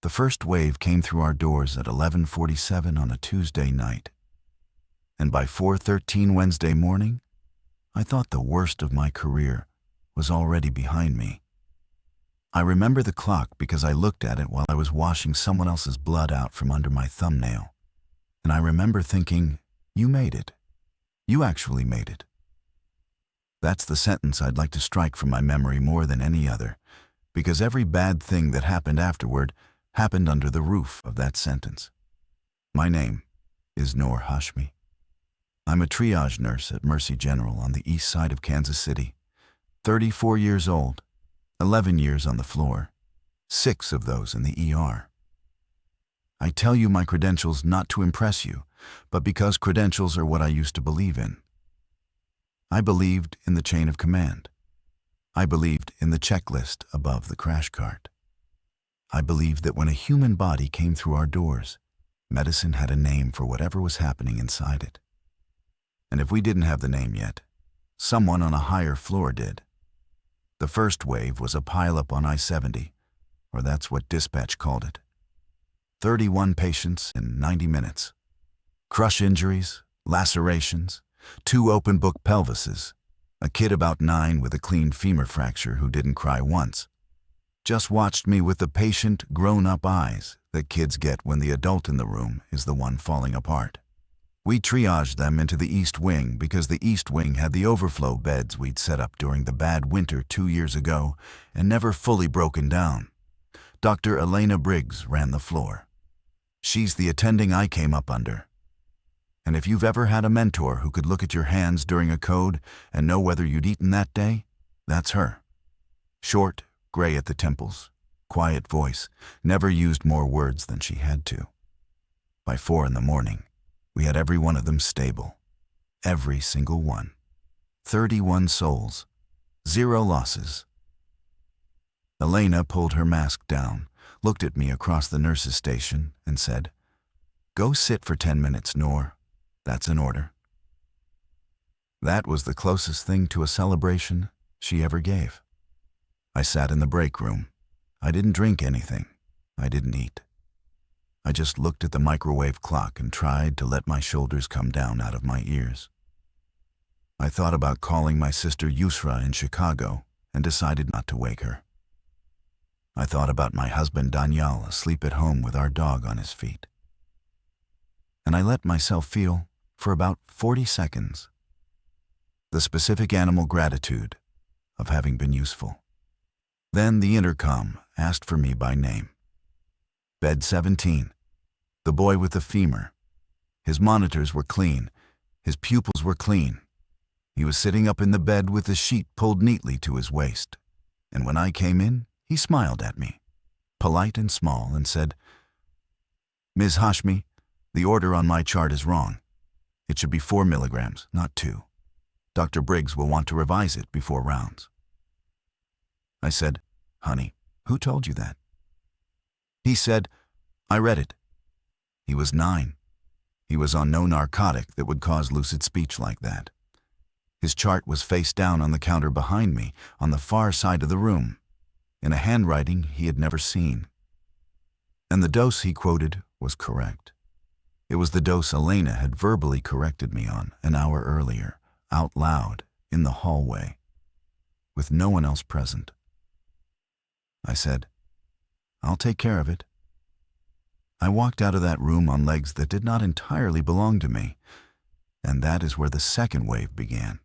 The first wave came through our doors at 11:47 on a Tuesday night. And by 4:13 Wednesday morning, I thought the worst of my career was already behind me. I remember the clock because I looked at it while I was washing someone else's blood out from under my thumbnail. And I remember thinking, you made it. You actually made it. That's the sentence I'd like to strike from my memory more than any other, because every bad thing that happened afterward happened under the roof of that sentence. My name is Noor Hashmi. I'm a triage nurse at Mercy General on the east side of Kansas City, 34 years old, 11 years on the floor, 6 of those in the ER. I tell you my credentials not to impress you, but because credentials are what I used to believe in. I believed in the chain of command. I believed in the checklist above the crash cart. I believed that when a human body came through our doors, medicine had a name for whatever was happening inside it. And if we didn't have the name yet, someone on a higher floor did. The first wave was a pileup on I-70, or that's what dispatch called it. 31 patients in 90 minutes. Crush injuries, lacerations, 2 open-book pelvises, a kid about 9 with a clean femur fracture who didn't cry once. Just watched me with the patient, grown-up eyes that kids get when the adult in the room is the one falling apart. We triaged them into the East Wing because the East Wing had the overflow beds we'd set up during the bad winter 2 years ago and never fully broken down. Dr. Elena Briggs ran the floor. She's the attending I came up under. And if you've ever had a mentor who could look at your hands during a code and know whether you'd eaten that day, that's her. Short, gray at the temples, quiet voice, never used more words than she had to. By 4 in the morning, we had every one of them stable. Every single one. 31 souls. 0 losses. Elena pulled her mask down, looked at me across the nurses' station, and said, "Go sit for 10 minutes, Noor. That's an order." That was the closest thing to a celebration she ever gave. I sat in the break room. I didn't drink anything. I didn't eat. I just looked at the microwave clock and tried to let my shoulders come down out of my ears. I thought about calling my sister Yusra in Chicago and decided not to wake her. I thought about my husband Daniel asleep at home with our dog on his feet. And I let myself feel, for about 40 seconds, the specific animal gratitude of having been useful. Then the intercom asked for me by name. Bed 17, the boy with the femur. His monitors were clean. His pupils were clean. He was sitting up in the bed with the sheet pulled neatly to his waist. And when I came in, he smiled at me, polite and small, and said, "Ms. Hashmi, the order on my chart is wrong. It should be 4 milligrams, not 2. Dr. Briggs will want to revise it before rounds." I said, "Honey, who told you that?" He said, "I read it." He was 9. He was on no narcotic that would cause lucid speech like that. His chart was face down on the counter behind me, on the far side of the room, in a handwriting he had never seen. And the dose he quoted was correct. It was the dose Elena had verbally corrected me on an hour earlier, out loud, in the hallway, with no one else present. I said, "I'll take care of it." I walked out of that room on legs that did not entirely belong to me, and that is where the second wave began,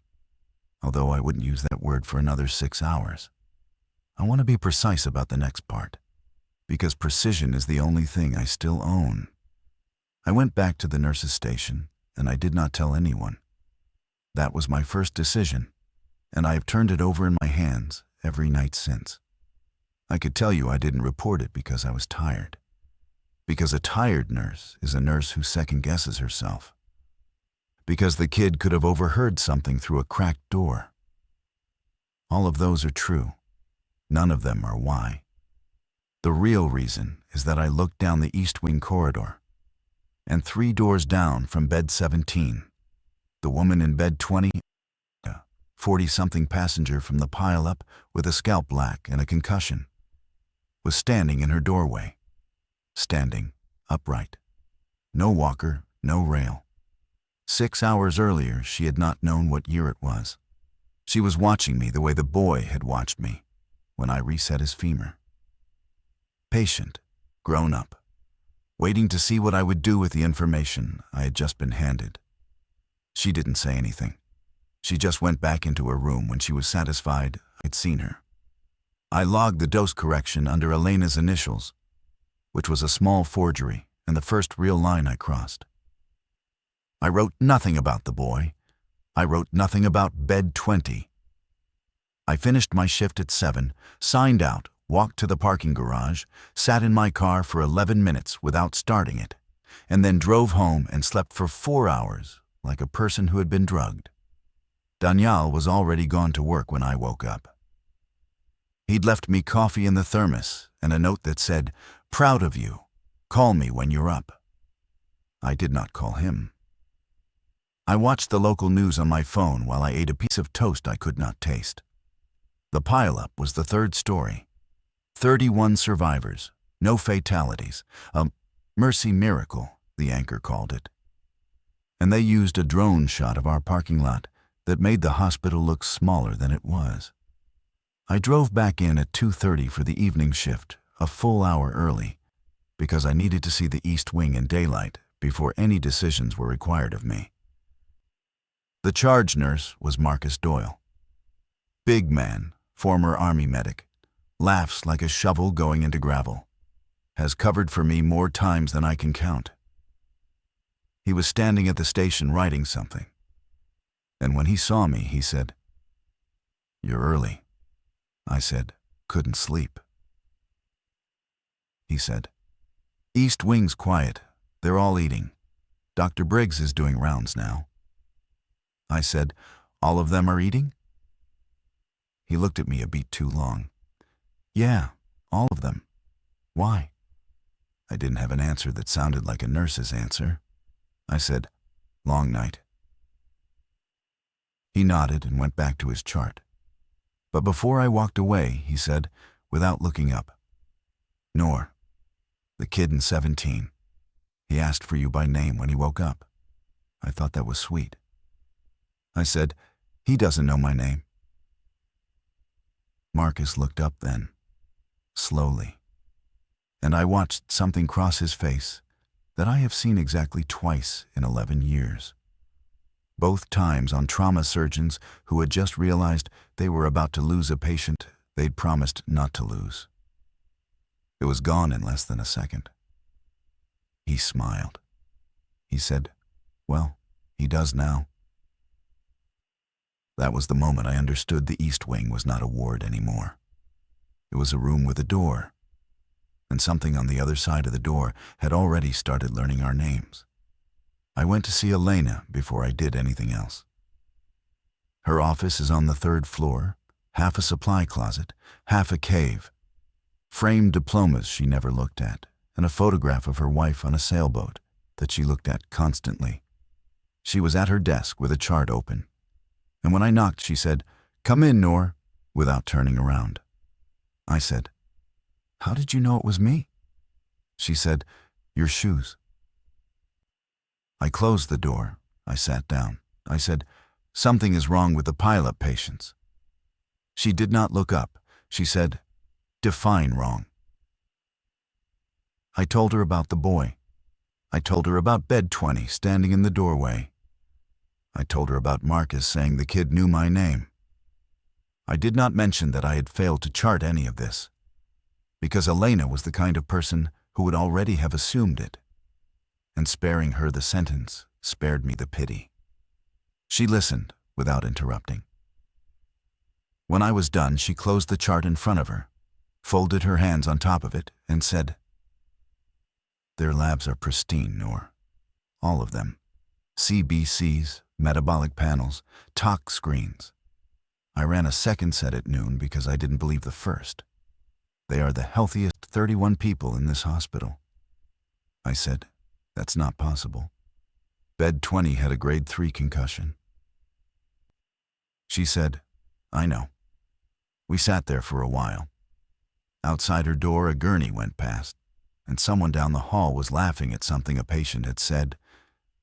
although I wouldn't use that word for another 6 hours. I want to be precise about the next part, because precision is the only thing I still own. I went back to the nurse's station, and I did not tell anyone. That was my first decision, and I have turned it over in my hands every night since. I could tell you I didn't report it because I was tired. Because a tired nurse is a nurse who second-guesses herself. Because the kid could have overheard something through a cracked door. All of those are true. None of them are why. The real reason is that I looked down the East Wing corridor, and 3 doors down from bed 17, the woman in bed 20, a 40-something passenger from the pile-up with a scalp lack and a concussion, was standing in her doorway, standing, upright. No walker, no rail. 6 hours earlier, she had not known what year it was. She was watching me the way the boy had watched me when I reset his femur. Patient, grown up, waiting to see what I would do with the information I had just been handed. She didn't say anything. She just went back into her room when she was satisfied I'd seen her. I logged the dose correction under Elena's initials, which was a small forgery and the first real line I crossed. I wrote nothing about the boy. I wrote nothing about bed 20. I finished my shift at 7, signed out, walked to the parking garage, sat in my car for 11 minutes without starting it, and then drove home and slept for 4 hours like a person who had been drugged. Daniel was already gone to work when I woke up. He'd left me coffee in the thermos and a note that said, "Proud of you. Call me when you're up." I did not call him. I watched the local news on my phone while I ate a piece of toast I could not taste. The pileup was the third story. 31 survivors, no fatalities, a mercy miracle, the anchor called it. And they used a drone shot of our parking lot that made the hospital look smaller than it was. I drove back in at 2:30 for the evening shift, a full hour early, because I needed to see the East Wing in daylight before any decisions were required of me. The charge nurse was Marcus Doyle. Big man, former Army medic, laughs like a shovel going into gravel, has covered for me more times than I can count. He was standing at the station writing something, and when he saw me, he said, "You're early." I said, "Couldn't sleep." He said, "East Wing's quiet. They're all eating. Dr. Briggs is doing rounds now." I said, "All of them are eating?" He looked at me a beat too long. "Yeah, all of them. Why?" I didn't have an answer that sounded like a nurse's answer. I said, "Long night." He nodded and went back to his chart. But before I walked away, he said, without looking up, "Noor, the kid in 17. He asked for you by name when he woke up." I thought that was sweet. I said, "He doesn't know my name." Marcus looked up then, slowly, and I watched something cross his face that I have seen exactly twice in 11 years. Both times on trauma surgeons who had just realized they were about to lose a patient they'd promised not to lose. It was gone in less than a second. He smiled. He said, "Well, he does now." That was the moment I understood the East Wing was not a ward anymore. It was a room with a door, and something on the other side of the door had already started learning our names. I went to see Elena before I did anything else. Her office is on the 3rd floor, half a supply closet, half a cave, framed diplomas she never looked at, and a photograph of her wife on a sailboat that she looked at constantly. She was at her desk with a chart open, and when I knocked, she said, "Come in, Noor," without turning around. I said, "How did you know it was me?" She said, "Your shoes." I closed the door. I sat down. I said, "Something is wrong with the pileup patients." She did not look up. She said, "Define wrong." I told her about the boy. I told her about bed 20 standing in the doorway. I told her about Marcus saying the kid knew my name. I did not mention that I had failed to chart any of this, because Elena was the kind of person who would already have assumed it, and sparing her the sentence spared me the pity. She listened without interrupting. When I was done, she closed the chart in front of her, folded her hands on top of it, and said, "Their labs are pristine, Noor. All of them. CBCs, metabolic panels, tox screens. I ran a second set at noon because I didn't believe the first. They are the healthiest 31 people in this hospital." I said, "That's not possible. Bed 20 had a grade 3 concussion." She said, "I know." We sat there for a while. Outside her door, a gurney went past, and someone down the hall was laughing at something a patient had said,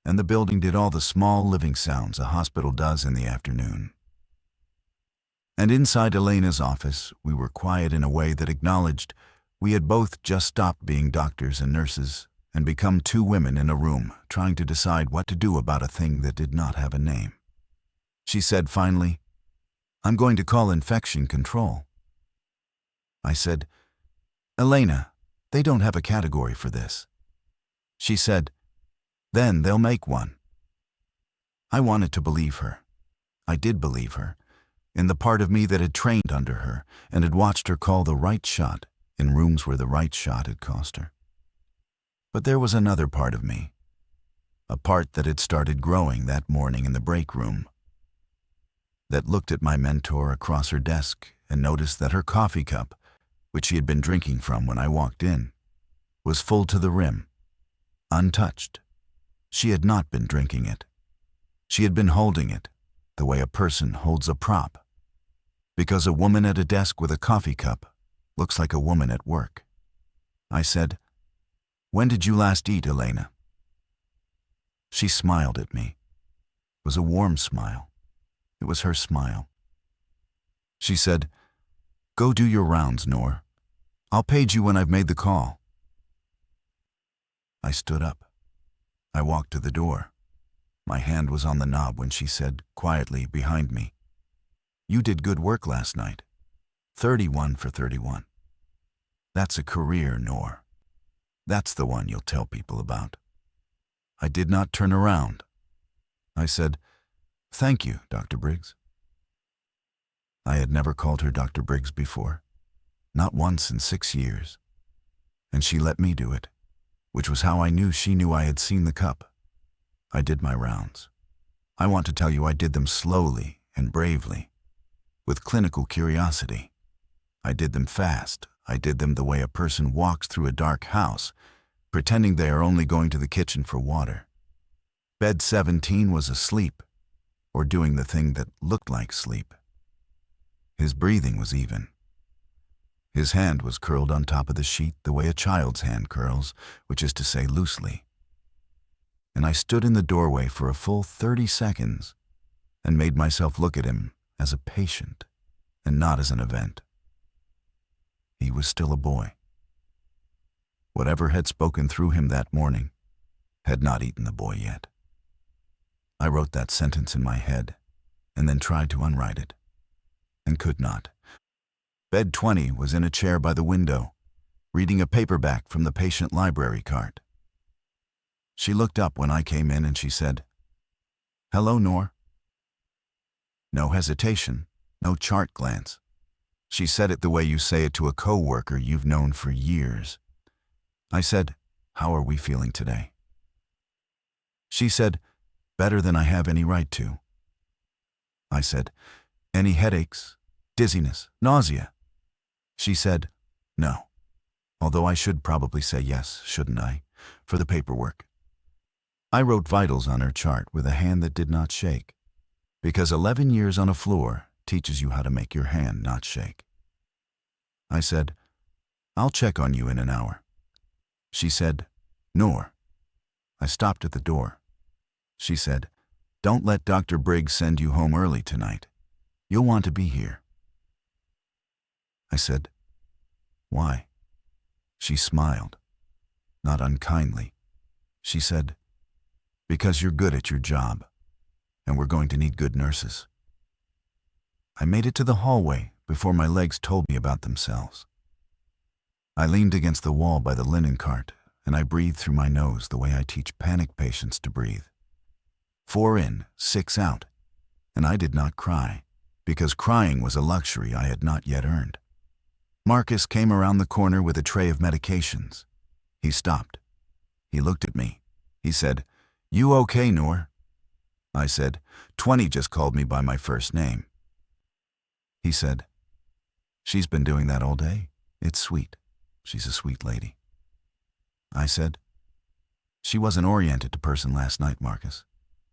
and the building did all the small living sounds a hospital does in the afternoon. And inside Elena's office, we were quiet in a way that acknowledged we had both just stopped being doctors and nurses and become two women in a room trying to decide what to do about a thing that did not have a name. She said finally, "I'm going to call infection control." I said, "Elena, they don't have a category for this." She said, "Then they'll make one." I wanted to believe her. I did believe her, in the part of me that had trained under her and had watched her call the right shot in rooms where the right shot had cost her. But there was another part of me, a part that had started growing that morning in the break room, that looked at my mentor across her desk and noticed that her coffee cup, which she had been drinking from when I walked in, was full to the rim, untouched. She had not been drinking it. She had been holding it the way a person holds a prop, because a woman at a desk with a coffee cup looks like a woman at work. I said, "When did you last eat, Elena?" She smiled at me. It was a warm smile. It was her smile. She said, "Go do your rounds, Noor. I'll page you when I've made the call." I stood up. I walked to the door. My hand was on the knob when she said, quietly behind me, "You did good work last night. 31 for 31. That's a career, Noor. That's the one you'll tell people about." I did not turn around. I said, "Thank you, Dr. Briggs." I had never called her Dr. Briggs before, not once in 6 years, and she let me do it, which was how I knew she knew I had seen the cup. I did my rounds. I want to tell you I did them slowly and bravely, with clinical curiosity. I did them fast. I did them the way a person walks through a dark house, pretending they are only going to the kitchen for water. Bed 17 was asleep, or doing the thing that looked like sleep. His breathing was even. His hand was curled on top of the sheet the way a child's hand curls, which is to say loosely. And I stood in the doorway for a full 30 seconds and made myself look at him as a patient and not as an event. He was still a boy. Whatever had spoken through him that morning had not eaten the boy yet. I wrote that sentence in my head and then tried to unwrite it, and could not. Bed 20 was in a chair by the window, reading a paperback from the patient library cart. She looked up when I came in and she said, "Hello, Noor." No hesitation, no chart glance. She said it the way you say it to a co-worker you've known for years. I said, "How are we feeling today?" She said, "Better than I have any right to." I said, "Any headaches, dizziness, nausea?" She said, "No," although I should probably say yes, shouldn't I, for the paperwork. I wrote vitals on her chart with a hand that did not shake, because 11 years on a floor teaches you how to make your hand not shake. I said, "I'll check on you in an hour." She said, "Noor." I stopped at the door. She said, "Don't let Dr. Briggs send you home early tonight. You'll want to be here." I said, "Why?" She smiled, not unkindly. She said, "Because you're good at your job, and we're going to need good nurses." I made it to the hallway before my legs told me about themselves. I leaned against the wall by the linen cart, and I breathed through my nose the way I teach panic patients to breathe. 4 in, 6 out, and I did not cry, because crying was a luxury I had not yet earned. Marcus came around the corner with a tray of medications. He stopped. He looked at me. He said, "You okay, Noor?" I said, 20 just called me by my first name." He said, "She's been doing that all day. It's sweet. She's a sweet lady." I said, "She wasn't oriented to person last night, Marcus.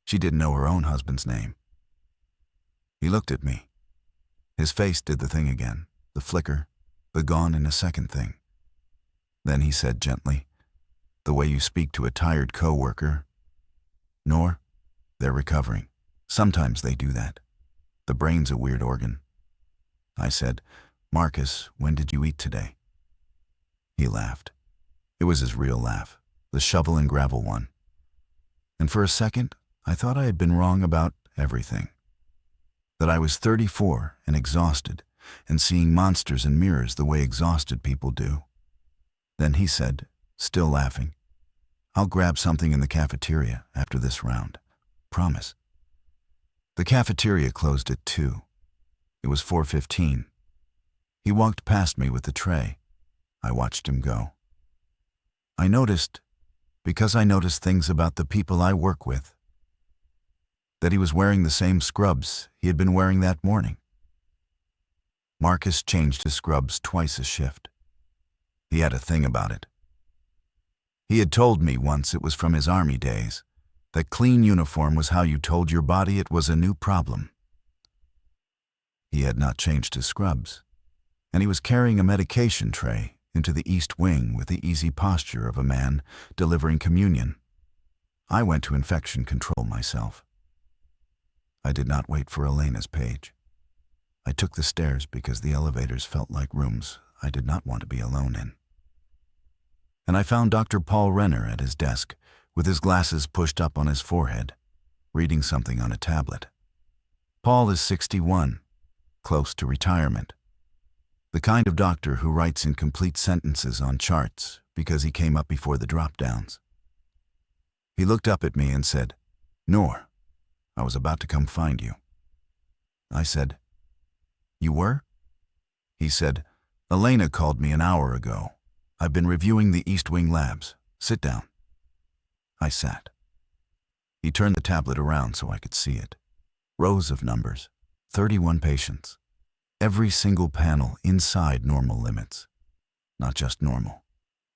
She didn't know her own husband's name." He looked at me. His face did the thing again, the flicker, the gone in a second thing. Then he said gently, "The way you speak to a tired coworker." "Nor, they're recovering. Sometimes they do that. The brain's a weird organ." I said, "Marcus, when did you eat today?" He laughed. It was his real laugh, the shovel and gravel one. And for a second, I thought I had been wrong about everything. That I was 34 and exhausted, and seeing monsters in mirrors the way exhausted people do. Then he said, still laughing, "I'll grab something in the cafeteria after this round. Promise." The cafeteria closed at 2. It was 4:15. He walked past me with the tray. I watched him go. I noticed, because I noticed things about the people I work with, that he was wearing the same scrubs he had been wearing that morning. Marcus changed his scrubs twice a shift. He had a thing about it. He had told me once it was from his army days, that clean uniform was how you told your body it was a new problem. He had not changed his scrubs, and he was carrying a medication tray into the East Wing with the easy posture of a man delivering communion. I went to infection control myself. I did not wait for Elena's page. I took the stairs because the elevators felt like rooms I did not want to be alone in. And I found Dr. Paul Renner at his desk, with his glasses pushed up on his forehead, reading something on a tablet. Paul is 61, close to retirement. The kind of doctor who writes incomplete sentences on charts because he came up before the drop-downs. He looked up at me and said, "Noor, I was about to come find you." I said, "You were?" He said, "Elena called me an hour ago. I've been reviewing the East Wing labs. Sit down." I sat. He turned the tablet around so I could see it. Rows of numbers, 31 patients. Every single panel inside normal limits. Not just normal.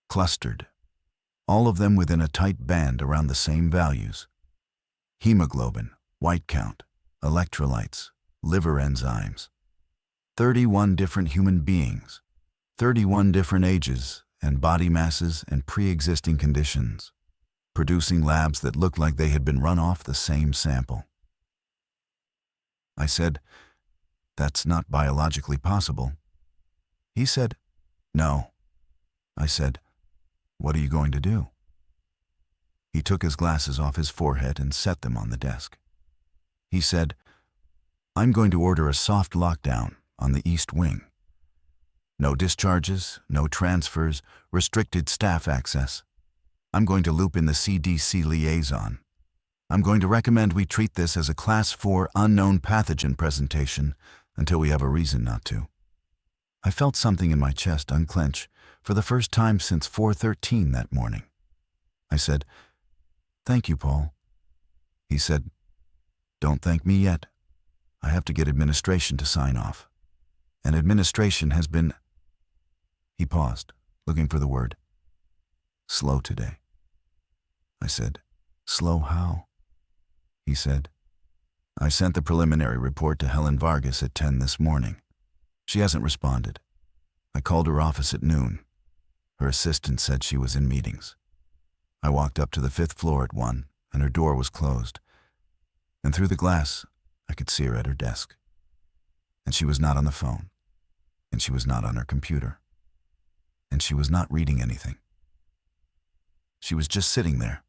Clustered. All of them within a tight band around the same values. Hemoglobin, white count, electrolytes, liver enzymes. 31 different human beings. 31 different ages and body masses and pre-existing conditions, producing labs that looked like they had been run off the same sample. I said, "That's not biologically possible." He said, "No." I said, "What are you going to do?" He took his glasses off his forehead and set them on the desk. He said, "I'm going to order a soft lockdown on the East Wing. No discharges, no transfers, restricted staff access. I'm going to loop in the CDC liaison. I'm going to recommend we treat this as a Class 4 unknown pathogen presentation until we have a reason not to." I felt something in my chest unclench for the first time since 4:13 that morning. I said, "Thank you, Paul." He said, "Don't thank me yet. I have to get administration to sign off. And administration has been..." He paused, looking for the word. "Slow today." I said, "Slow how?" He said, "I sent the preliminary report to Helen Vargas at 10 this morning. She hasn't responded. I called her office at noon. Her assistant said she was in meetings. I walked up to the 5th floor at 1, and her door was closed. And through the glass, I could see her at her desk. And she was not on the phone. And she was not on her computer. And she was not reading anything. She was just sitting there,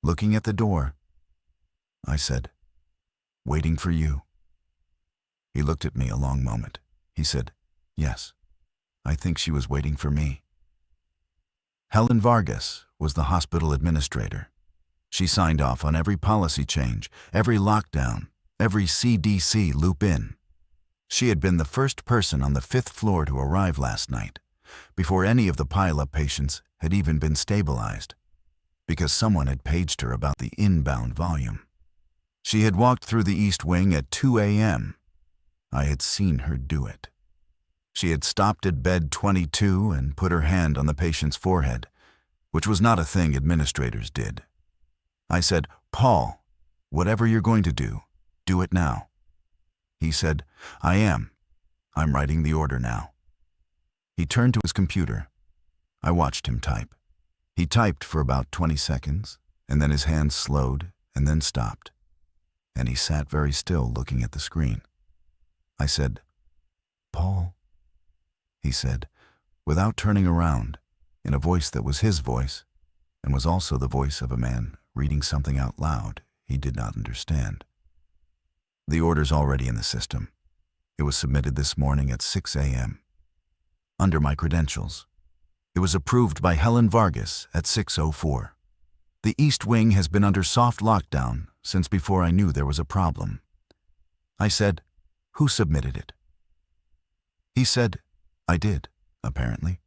looking at the door. I said, "Waiting for you." He looked at me a long moment. He said, "Yes, I think she was waiting for me." Helen Vargas was the hospital administrator. She signed off on every policy change, every lockdown, every CDC loop-in. She had been the first person on the 5th floor to arrive last night, before any of the pile-up patients had even been stabilized, because someone had paged her about the inbound volume. She had walked through the East Wing at 2 a.m. I had seen her do it. She had stopped at bed 22 and put her hand on the patient's forehead, which was not a thing administrators did. I said, "Paul, whatever you're going to do it now." He said, "I am. I'm writing the order now." He turned to his computer. I watched him type. He typed for about 20 seconds, and then his hands slowed and then stopped, and he sat very still looking at the screen. I said, "Paul," he said, without turning around, in a voice that was his voice, and was also the voice of a man reading something out loud he did not understand. "The order's already in the system. It was submitted this morning at 6 a.m. under my credentials. It was approved by Helen Vargas at 6:04. The East Wing has been under soft lockdown since before I knew there was a problem." I said, "Who submitted it?" He said, "I did, apparently."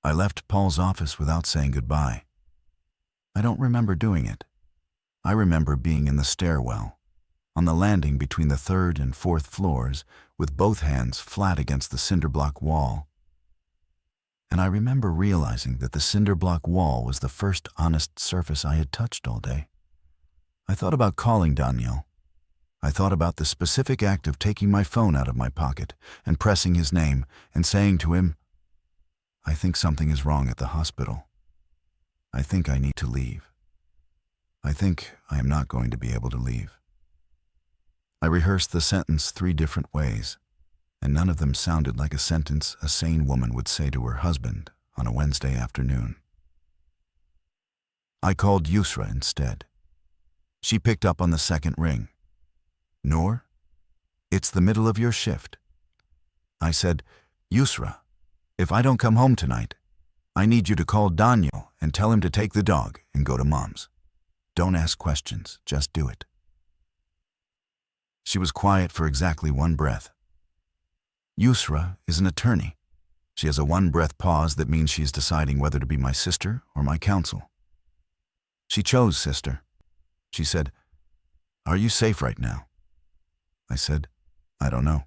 I left Paul's office without saying goodbye. I don't remember doing it. I remember being in the stairwell, on the landing between the 3rd and 4th floors, with both hands flat against the cinder block wall. And I remember realizing that the cinder block wall was the first honest surface I had touched all day. I thought about calling Daniel. I thought about the specific act of taking my phone out of my pocket and pressing his name and saying to him, "I think something is wrong at the hospital. I think I need to leave. I think I am not going to be able to leave." I rehearsed the sentence 3 different ways, and none of them sounded like a sentence a sane woman would say to her husband on a Wednesday afternoon. I called Yusra instead. She picked up on the 2nd ring. "Noor, it's the middle of your shift." I said, "Yusra, if I don't come home tonight, I need you to call Daniel and tell him to take the dog and go to Mom's. Don't ask questions, just do it." She was quiet for exactly 1 breath. Yusra is an attorney. She has a 1-breath pause that means she is deciding whether to be my sister or my counsel. She chose sister. She said, "Are you safe right now?" I said, "I don't know."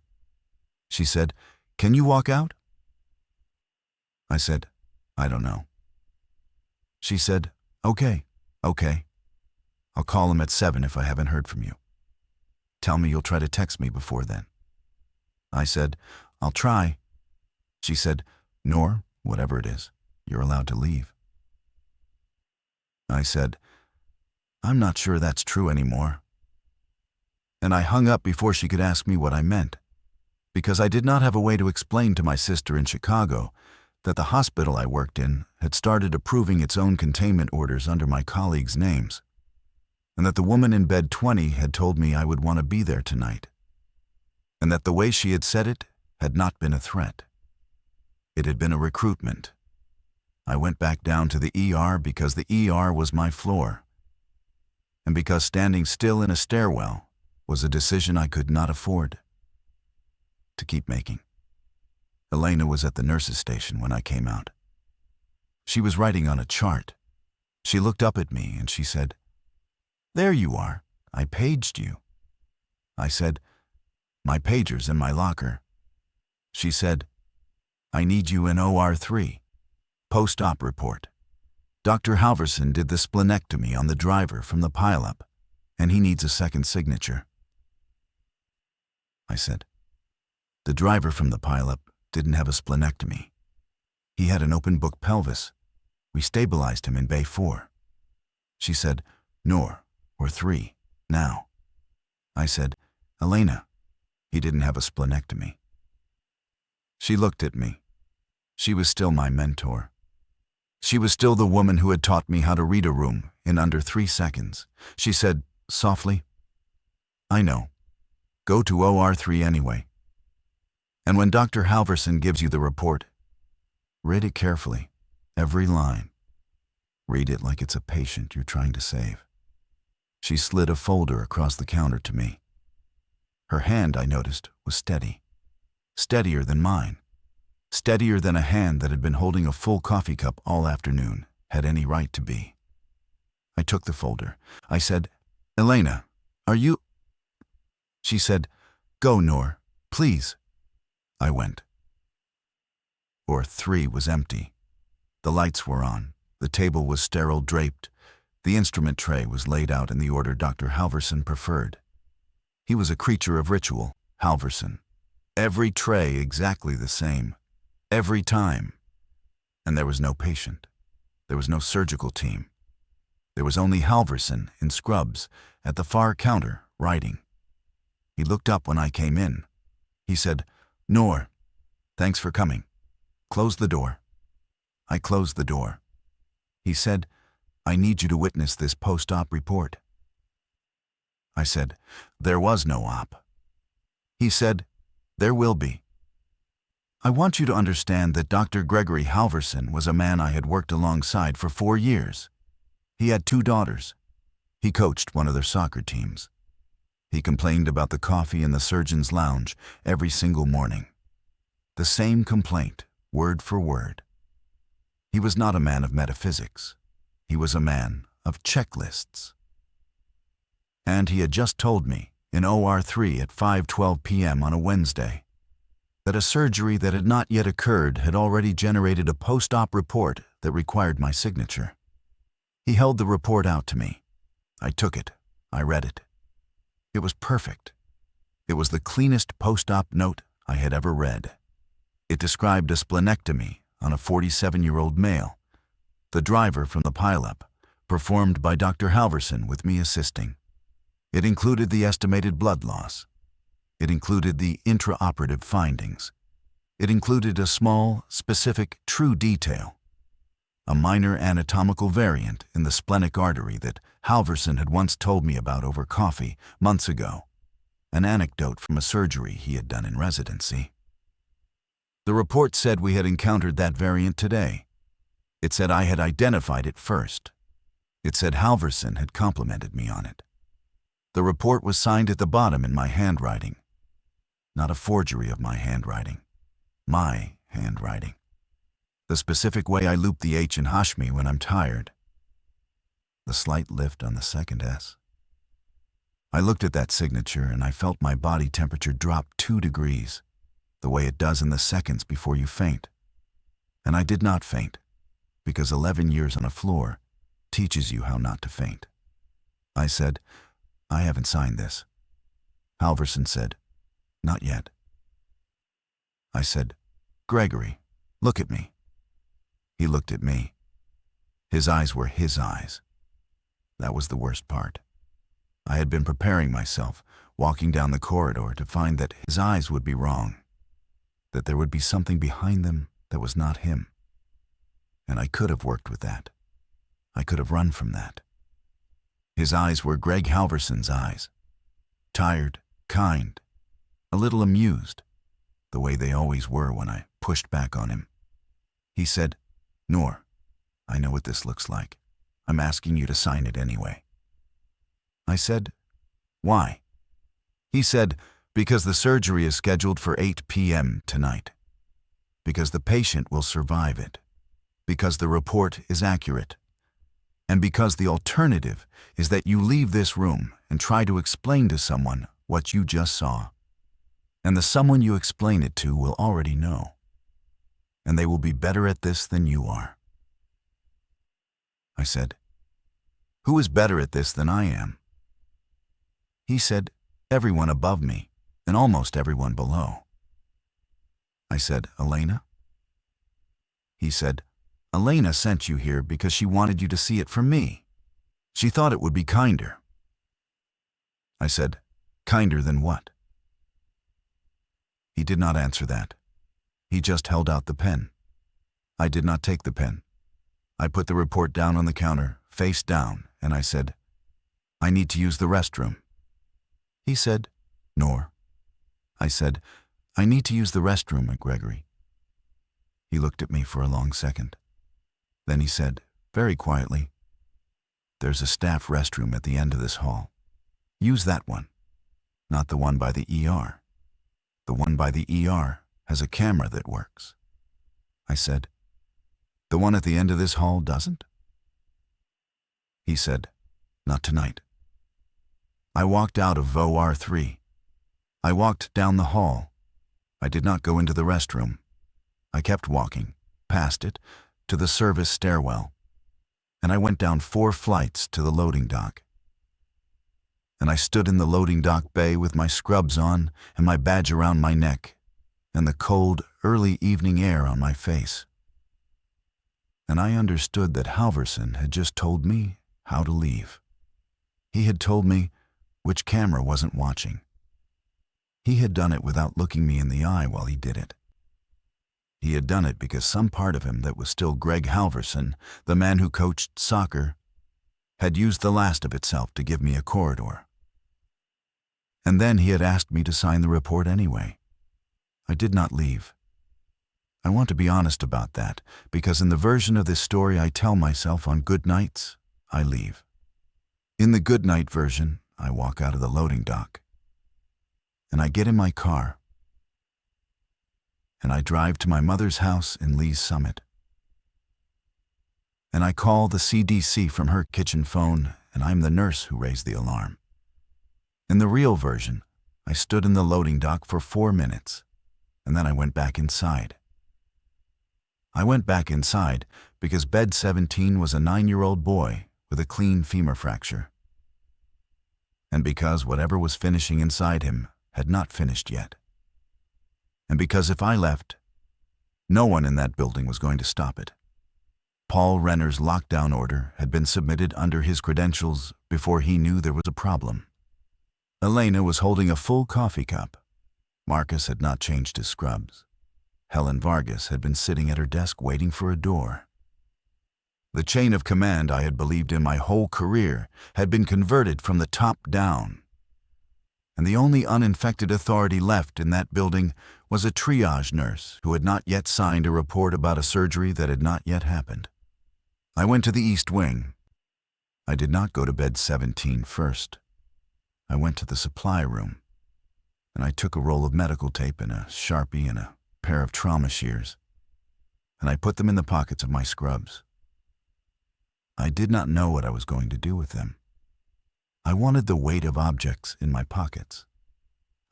She said, "Can you walk out?" I said, "I don't know." She said, Okay. I'll call him at 7 if I haven't heard from you. Tell me you'll try to text me before then." I said, "I'll try." She said, "Noor, whatever it is, you're allowed to leave." I said, "I'm not sure that's true anymore." And I hung up before she could ask me what I meant, because I did not have a way to explain to my sister in Chicago that the hospital I worked in had started approving its own containment orders under my colleagues' names, and that the woman in bed 20 had told me I would want to be there tonight, and that the way she had said it had not been a threat. It had been a recruitment. I went back down to the ER because the ER was my floor, and because standing still in a stairwell was a decision I could not afford to keep making. Elena was at the nurse's station when I came out. She was writing on a chart. She looked up at me and she said, "There you are. I paged you." I said, "My pager's in my locker." She said, "I need you in OR3. Post-op report. Dr. Halverson did the splenectomy on the driver from the pileup, and he needs a second signature." I said, "The driver from the pileup didn't have a splenectomy. He had an open book pelvis. We stabilized him in Bay 4. She said, "Noor, or 3, now." I said, "Elena, he didn't have a splenectomy." She looked at me. She was still my mentor. She was still the woman who had taught me how to read a room in under 3 seconds. She said, softly, "I know. Go to OR3 anyway. And when Dr. Halverson gives you the report, read it carefully, every line. Read it like it's a patient you're trying to save." She slid a folder across the counter to me. Her hand, I noticed, was steady. Steadier than mine. Steadier than a hand that had been holding a full coffee cup all afternoon had any right to be. I took the folder. I said, "Elena, are you—" She said, "Go, Noor, please." I went. OR3 was empty. The lights were on. The table was sterile draped. The instrument tray was laid out in the order Dr. Halverson preferred. He was a creature of ritual, Halverson. Every tray exactly the same. Every time. And there was no patient. There was no surgical team. There was only Halverson in scrubs at the far counter, writing. He looked up when I came in. He said, "Noor, thanks for coming. Close the door." I closed the door. He said, "I need you to witness this post-op report." I said, "There was no op." He said, "There will be." I want you to understand that Dr. Gregory Halverson was a man I had worked alongside for 4 years. He had 2 daughters. He coached one of their soccer teams. He complained about the coffee in the surgeon's lounge every single morning. The same complaint, word for word. He was not a man of metaphysics. He was a man of checklists. And he had just told me, in OR3 at 5:12 p.m. on a Wednesday, that a surgery that had not yet occurred had already generated a post-op report that required my signature. He held the report out to me. I took it. I read it. It was perfect. It was the cleanest post-op note I had ever read. It described a splenectomy on a 47-year-old male, the driver from the pileup, performed by Dr. Halverson with me assisting. It included the estimated blood loss. It included the intraoperative findings. It included a small, specific, true detail. A minor anatomical variant in the splenic artery that Halverson had once told me about over coffee months ago. An anecdote from a surgery he had done in residency. The report said we had encountered that variant today. It said I had identified it first. It said Halverson had complimented me on it. The report was signed at the bottom in my handwriting. Not a forgery of my handwriting. My handwriting. The specific way I loop the H in Hashmi when I'm tired. The slight lift on the second S. I looked at that signature and I felt my body temperature drop 2 degrees, the way it does in the seconds before you faint. And I did not faint, because 11 years on a floor teaches you how not to faint. I said, "I haven't signed this." Halverson said, "Not yet." I said, "Gregory, look at me." He looked at me. His eyes were his eyes. That was the worst part. I had been preparing myself, walking down the corridor, to find that his eyes would be wrong, that there would be something behind them that was not him. And I could have worked with that. I could have run from that. His eyes were Greg Halverson's eyes. Tired, kind, a little amused, the way they always were when I pushed back on him. He said, "Noor, I know what this looks like. I'm asking you to sign it anyway." I said, "Why?" He said, "Because the surgery is scheduled for 8 p.m. tonight. Because the patient will survive it. Because the report is accurate. And because the alternative is that you leave this room and try to explain to someone what you just saw. And the someone you explain it to will already know. And they will be better at this than you are." I said, "Who is better at this than I am?" He said, "Everyone above me, and almost everyone below." I said, "Elena?" He said, "Elena sent you here because she wanted you to see it from me. She thought it would be kinder." I said, "Kinder than what?" He did not answer that. He just held out the pen. I did not take the pen. I put the report down on the counter, face down, and I said, "I need to use the restroom." He said, "Noor." I said, "I need to use the restroom, Gregory." He looked at me for a long second. Then he said, very quietly, "There's a staff restroom at the end of this hall. Use that one, not the one by the ER. The one by the ER has a camera that works." I said, "The one at the end of this hall doesn't?" He said, "Not tonight." I walked out of OR3. I walked down the hall. I did not go into the restroom. I kept walking, past it, to the service stairwell, and I went down 4 flights to the loading dock. And I stood in the loading dock bay with my scrubs on and my badge around my neck and the cold, early evening air on my face. and I understood that Halverson had just told me how to leave. He had told me which camera wasn't watching. He had done it without looking me in the eye while he did it. He had done it because some part of him that was still Greg Halverson, the man who coached soccer, had used the last of itself to give me a corridor. And then he had asked me to sign the report anyway. I did not leave. I want to be honest about that, because in the version of this story I tell myself on good nights, I leave. In the good night version, I walk out of the loading dock, and I get in my car, and I drive to my mother's house in Lee's Summit. And I call the CDC from her kitchen phone, and I'm the nurse who raised the alarm. In the real version, I stood in the loading dock for 4 minutes, and then I went back inside. I went back inside because bed 17 was a 9-year-old boy with a clean femur fracture, and because whatever was finishing inside him had not finished yet, and because if I left, no one in that building was going to stop it. Paul Renner's lockdown order had been submitted under his credentials before he knew there was a problem. Elena was holding a full coffee cup. Marcus had not changed his scrubs. Helen Vargas had been sitting at her desk waiting for a door. The chain of command I had believed in my whole career had been converted from the top down. And the only uninfected authority left in that building was a triage nurse who had not yet signed a report about a surgery that had not yet happened. I went to the East Wing. I did not go to bed 17 first. I went to the supply room, and I took a roll of medical tape and a Sharpie and a pair of trauma shears, and I put them in the pockets of my scrubs. I did not know what I was going to do with them. I wanted the weight of objects in my pockets.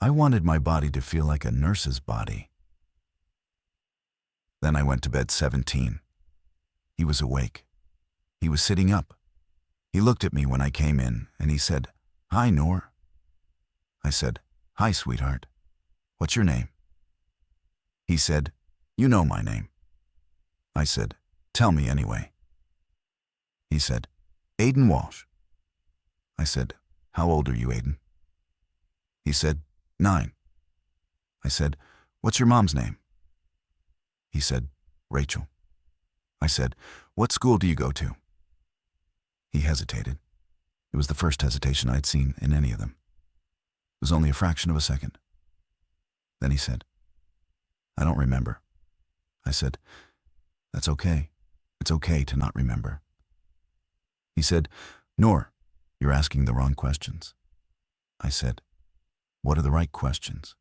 I wanted my body to feel like a nurse's body. Then I went to bed 17. He was awake. He was sitting up. He looked at me when I came in, and he said, "Hi, Noor." I said, "Hi, sweetheart. What's your name?" He said, "You know my name." I said, "Tell me anyway." He said, "Aiden Walsh." I said, "How old are you, Aiden?" He said, 9. I said, "What's your mom's name?" He said, "Rachel." I said, "What school do you go to?" He hesitated. It was the first hesitation I'd seen in any of them. It was only a fraction of a second. Then he said, "I don't remember." I said, "That's okay. It's okay to not remember." He said, "Noor, you're asking the wrong questions." I said, "What are the right questions?"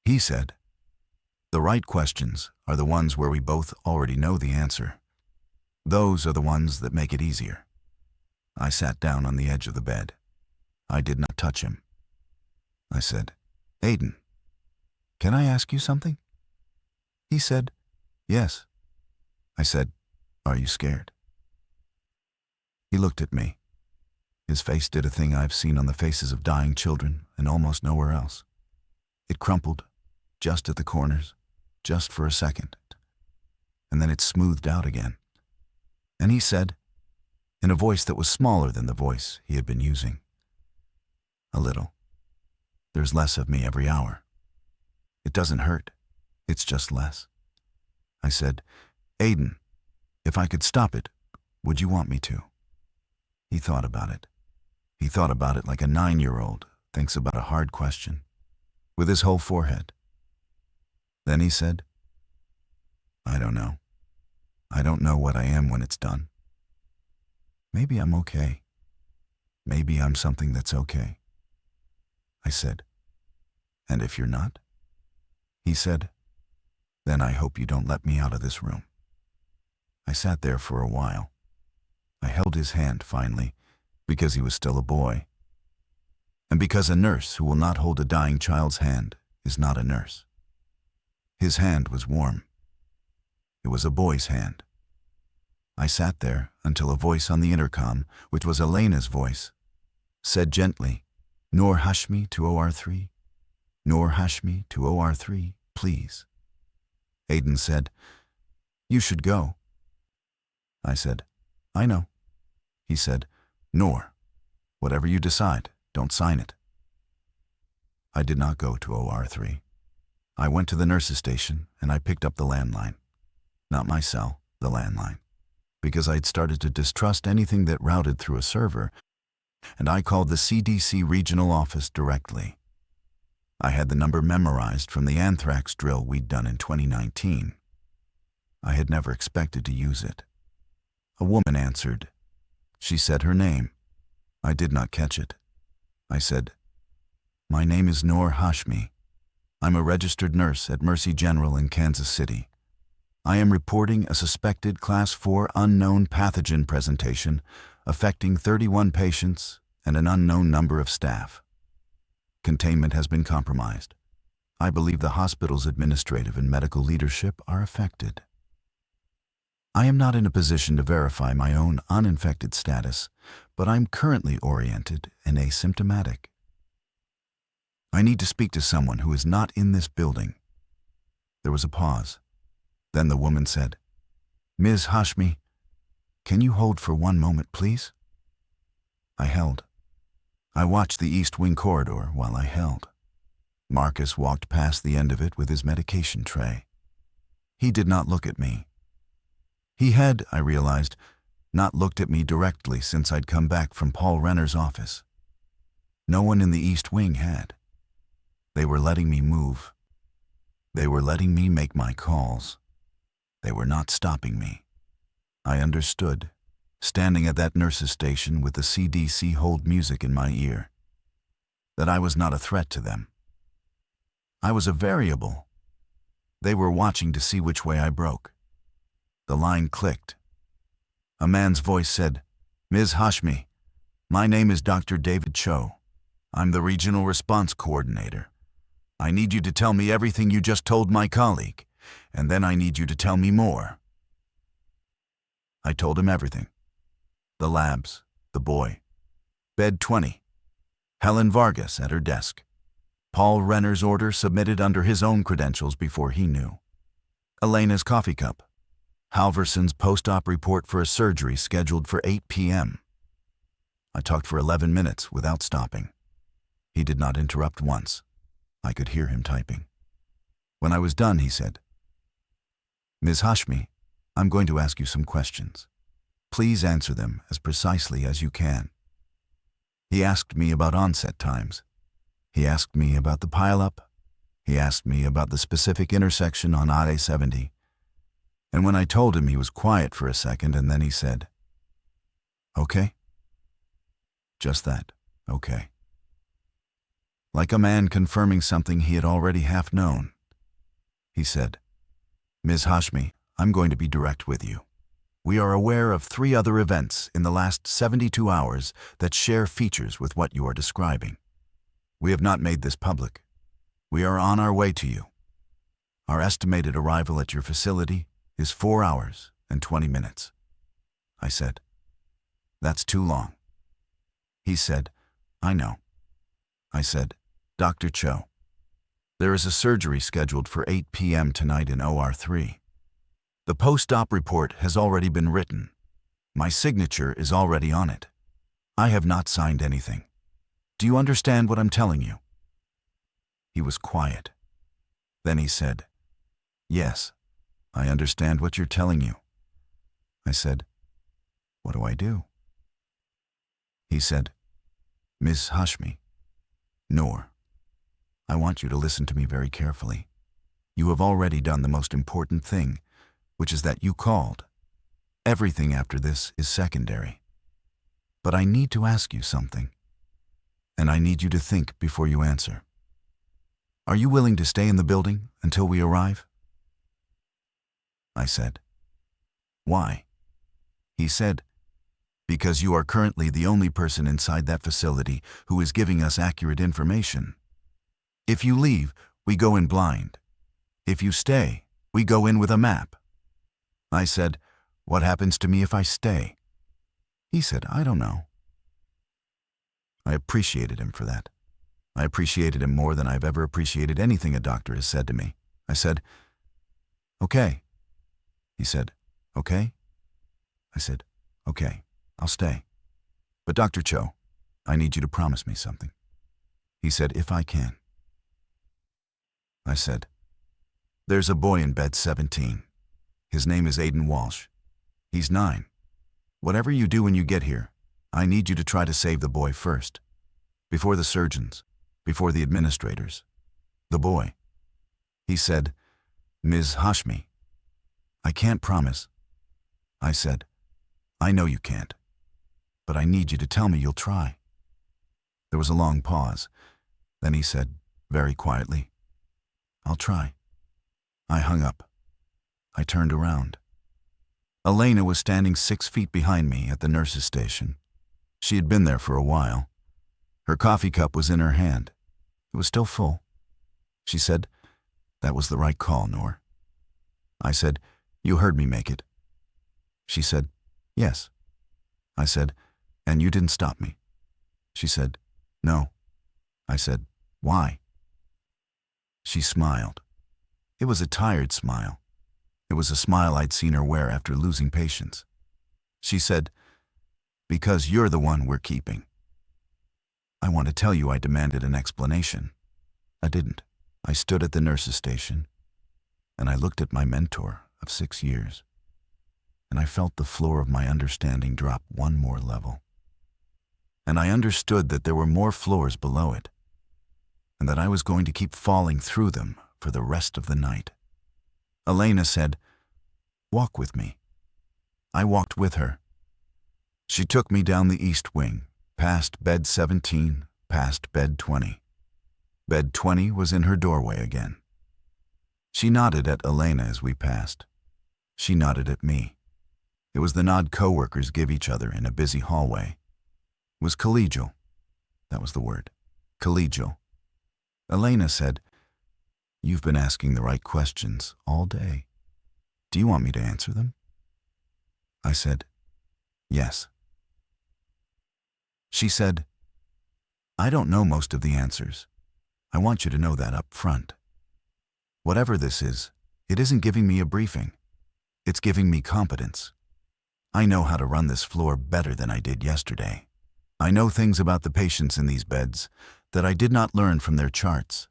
He said, "The right questions are the ones where we both already know the answer. Those are the ones that make it easier." I sat down on the edge of the bed. I did not touch him. I said, "Aiden, can I ask you something?" He said, "Yes." I said, "Are you scared?" He looked at me. His face did a thing I've seen on the faces of dying children and almost nowhere else. It crumpled, just at the corners, just for a second, and then it smoothed out again. And he said, in a voice that was smaller than the voice he had been using, "A little. There's less of me every hour. It doesn't hurt. It's just less." I said, "Aiden, if I could stop it, would you want me to?" He thought about it. He thought about it like a 9-year-old thinks about a hard question, with his whole forehead. Then he said, "I don't know. I don't know what I am when it's done. Maybe I'm okay. Maybe I'm something that's okay." I said, "And if you're not?" He said, "Then I hope you don't let me out of this room." I sat there for a while. I held his hand finally, because he was still a boy, and because a nurse who will not hold a dying child's hand is not a nurse. His hand was warm. It was a boy's hand. I sat there until a voice on the intercom, which was Elena's voice, said gently, "Noor Hashmi to OR3. Noor Hashmi to OR3, please." Aiden said, You should go. I said, I know. He said, Noor, whatever you decide, don't sign it. I did not go to OR3. I went to the nurse's station and I picked up the landline. Not my cell, the landline. Because I'd started to distrust anything that routed through a server, and I called the CDC regional office directly. I had the number memorized from the anthrax drill we'd done in 2019. I had never expected to use it. A woman answered. She said her name. I did not catch it. I said, My name is Noor Hashmi. I'm a registered nurse at Mercy General in Kansas City. I am reporting a suspected Class 4 unknown pathogen presentation affecting 31 patients and an unknown number of staff. Containment has been compromised. I believe the hospital's administrative and medical leadership are affected. I am not in a position to verify my own uninfected status, but I'm currently oriented and asymptomatic. I need to speak to someone who is not in this building. There was a pause. Then the woman said, Ms. Hashmi, can you hold for one moment, please? I held. I watched the East Wing corridor while I held. Marcus walked past the end of it with his medication tray. He did not look at me. He had, I realized, not looked at me directly since I'd come back from Paul Renner's office. No one in the East Wing had. They were letting me move. They were letting me make my calls. They were not stopping me. I understood, standing at that nurse's station with the CDC hold music in my ear, that I was not a threat to them. I was a variable. They were watching to see which way I broke. The line clicked. A man's voice said, Ms. Hashmi, my name is Dr. David Cho. I'm the Regional Response Coordinator. I need you to tell me everything you just told my colleague, and then I need you to tell me more. I told him everything. The labs, the boy, bed 20, Helen Vargas at her desk, Paul Renner's order submitted under his own credentials before he knew, Elena's coffee cup, Halverson's post-op report for a surgery scheduled for 8 p.m. I talked for 11 minutes without stopping. He did not interrupt once. I could hear him typing. When I was done, he said, Ms. Hashmi, I'm going to ask you some questions. Please answer them as precisely as you can. He asked me about onset times. He asked me about the pileup. He asked me about the specific intersection on AD70. And when I told him, he was quiet for a second, and then he said, Okay? Just that, okay. Like a man confirming something he had already half known. He said, Ms. Hashmi, I'm going to be direct with you. We are aware of 3 other events in the last 72 hours that share features with what you are describing. We have not made this public. We are on our way to you. Our estimated arrival at your facility is 4 hours and 20 minutes. I said, That's too long. He said, I know. I said, Dr. Cho, there is a surgery scheduled for 8 p.m. tonight in OR3. The post-op report has already been written. My signature is already on it. I have not signed anything. Do you understand what I'm telling you? He was quiet. Then he said, Yes, I understand what you're telling you. I said, What do I do? He said, Ms. Hashmi, Noor, I want you to listen to me very carefully. You have already done the most important thing, which is that you called. Everything after this is secondary. But I need to ask you something, and I need you to think before you answer. Are you willing to stay in the building until we arrive? I said, Why? He said, Because you are currently the only person inside that facility who is giving us accurate information. If you leave, we go in blind. If you stay, we go in with a map. I said, What happens to me if I stay? He said, I don't know. I appreciated him for that. I appreciated him more than I've ever appreciated anything a doctor has said to me. I said, Okay. He said, "Okay?" I said, "Okay, I'll stay. But Dr. Cho, I need you to promise me something." He said, "If I can." I said, "There's a boy in bed 17. His name is Aiden Walsh. He's 9. Whatever you do when you get here, I need you to try to save the boy first. Before the surgeons, before the administrators. The boy." He said, "Ms. Hashmi, I can't promise." I said, "I know you can't, but I need you to tell me you'll try." There was a long pause. Then he said, very quietly, "I'll try." I hung up. I turned around. Elena was standing 6 feet behind me at the nurse's station. She had been there for a while. Her coffee cup was in her hand. It was still full. She said, "That was the right call, Noor." I said, "You heard me make it." She said, "Yes." I said, "And you didn't stop me." She said, "No." I said, "Why?" She smiled. It was a tired smile. It was a smile I'd seen her wear after losing patience. She said, "Because you're the one we're keeping." I want to tell you I demanded an explanation. I didn't. I stood at the nurse's station, and I looked at my mentor of 6 years, and I felt the floor of my understanding drop one more level. And I understood that there were more floors below it, and that I was going to keep falling through them for the rest of the night. Elena said, "Walk with me." I walked with her. She took me down the east wing, past bed 17, past bed 20. Bed 20 was in her doorway again. She nodded at Elena as we passed. She nodded at me. It was the nod co-workers give each other in a busy hallway. It was collegial. That was the word. Collegial. Elena said, "You've been asking the right questions all day. Do you want me to answer them?" I said, "Yes." She said, "I don't know most of the answers. I want you to know that up front. Whatever this is, it isn't giving me a briefing. It's giving me competence. I know how to run this floor better than I did yesterday. I know things about the patients in these beds that I did not learn from their charts.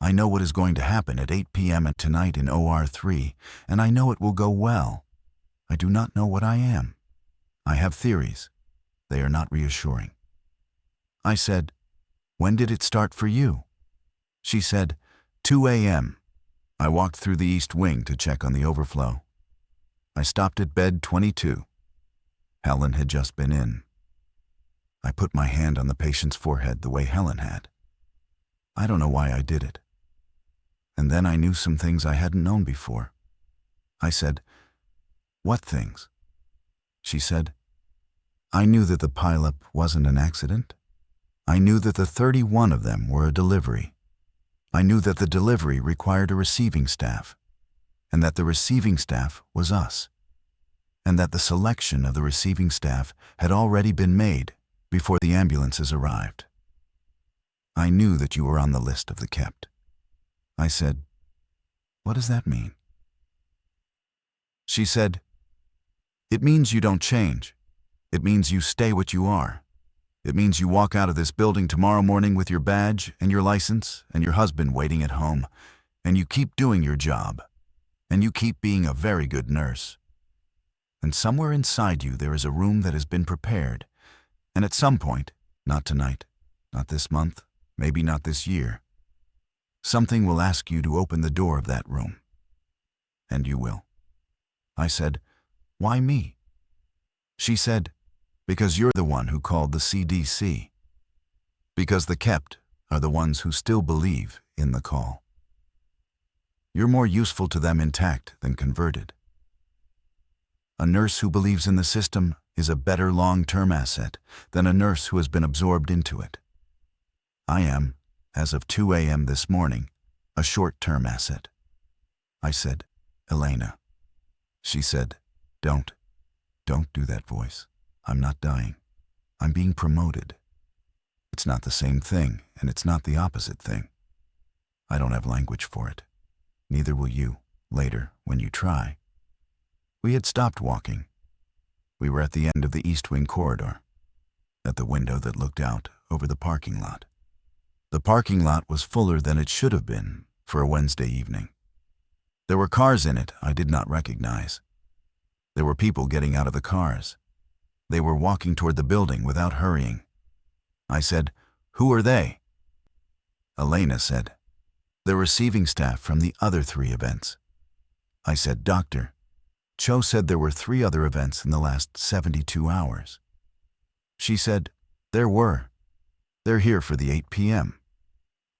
I know what is going to happen at 8 p.m. tonight in OR3, and I know it will go well. I do not know what I am. I have theories. They are not reassuring." I said, "When did it start for you?" She said, 2 a.m. I walked through the east wing to check on the overflow. I stopped at bed 22. Helen had just been in. I put my hand on the patient's forehead the way Helen had. I don't know why I did it. And then I knew some things I hadn't known before. I said, "What things?" She said, "I knew that the pileup wasn't an accident. I knew that the 31 of them were a delivery. I knew that the delivery required a receiving staff, and that the receiving staff was us, and that the selection of the receiving staff had already been made before the ambulances arrived. I knew that you were on the list of the kept." I said, "What does that mean?" She said, "It means you don't change. It means you stay what you are. It means you walk out of this building tomorrow morning with your badge and your license and your husband waiting at home, and you keep doing your job, and you keep being a very good nurse. And somewhere inside you there is a room that has been prepared, and at some point, not tonight, not this month, maybe not this year, something will ask you to open the door of that room. And you will." I said, "Why me?" She said, "Because you're the one who called the CDC. Because the kept are the ones who still believe in the call. You're more useful to them intact than converted. A nurse who believes in the system is a better long-term asset than a nurse who has been absorbed into it. I am, as of 2 a.m. this morning, a short-term asset." I said, "Elena." She said, Don't do that voice. I'm not dying. I'm being promoted. It's not the same thing, and it's not the opposite thing. I don't have language for it. Neither will you, later, when you try. We had stopped walking. We were at the end of the East Wing corridor, at the window that looked out over the parking lot. The parking lot was fuller than it should have been for a Wednesday evening. There were cars in it I did not recognize. There were people getting out of the cars. They were walking toward the building without hurrying. I said, "Who are they?" Elena said, "The receiving staff from the other 3 events." I said, "Doctor, Cho said there were 3 other events in the last 72 hours. She said, "There were. They're here for the 8 p.m.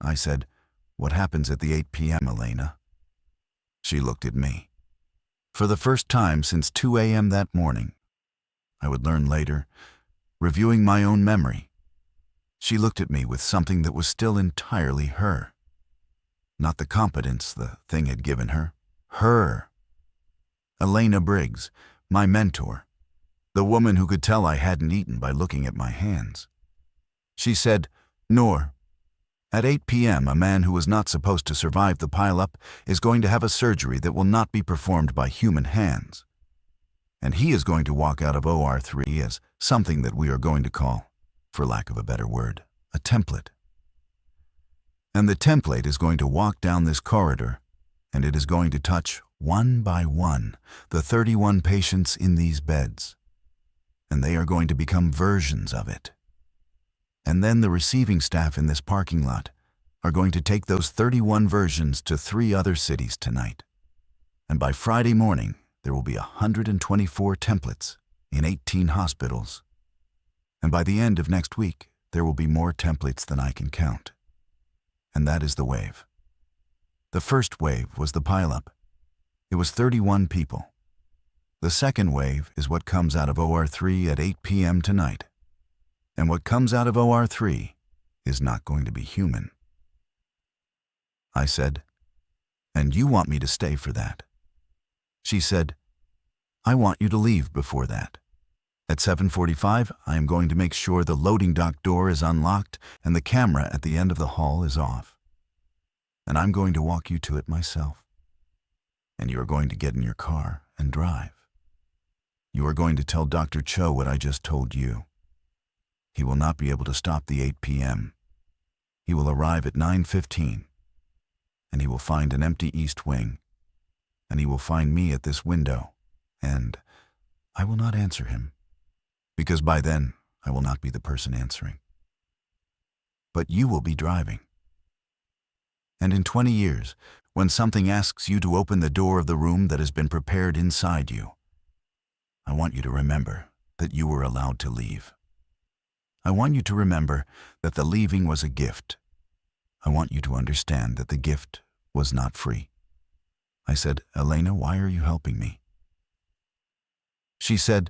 I said, "What happens at the 8 p.m., Elena?" She looked at me. For the first time since 2 a.m. that morning, I would learn later, reviewing my own memory, she looked at me with something that was still entirely her. Not the competence the thing had given her. Her. Elena Briggs, my mentor, the woman who could tell I hadn't eaten by looking at my hands. She said, "Noor, at 8 p.m. a man who was not supposed to survive the pileup is going to have a surgery that will not be performed by human hands. And he is going to walk out of OR3 as something that we are going to call, for lack of a better word, a template. And the template is going to walk down this corridor, and it is going to touch, one by one, the 31 patients in these beds. And they are going to become versions of it. And then the receiving staff in this parking lot are going to take those 31 versions to 3 other cities tonight. And by Friday morning, there will be 124 templates in 18 hospitals. And by the end of next week, there will be more templates than I can count. And that is the wave. The first wave was the pileup. It was 31 people. The second wave is what comes out of OR3 at 8 p.m. tonight. And what comes out of OR3 is not going to be human. I said, "And you want me to stay for that?" She said, "I want you to leave before that. At 7:45, I am going to make sure the loading dock door is unlocked and the camera at the end of the hall is off. And I'm going to walk you to it myself. And you are going to get in your car and drive. You are going to tell Dr. Cho what I just told you. He will not be able to stop the 8 p.m. He will arrive at 9:15, and he will find an empty East Wing, and he will find me at this window, and I will not answer him, because by then I will not be the person answering. But you will be driving. And in 20 years, when something asks you to open the door of the room that has been prepared inside you, I want you to remember that you were allowed to leave. I want you to remember that the leaving was a gift. I want you to understand that the gift was not free. I said, "Elena, why are you helping me?" She said,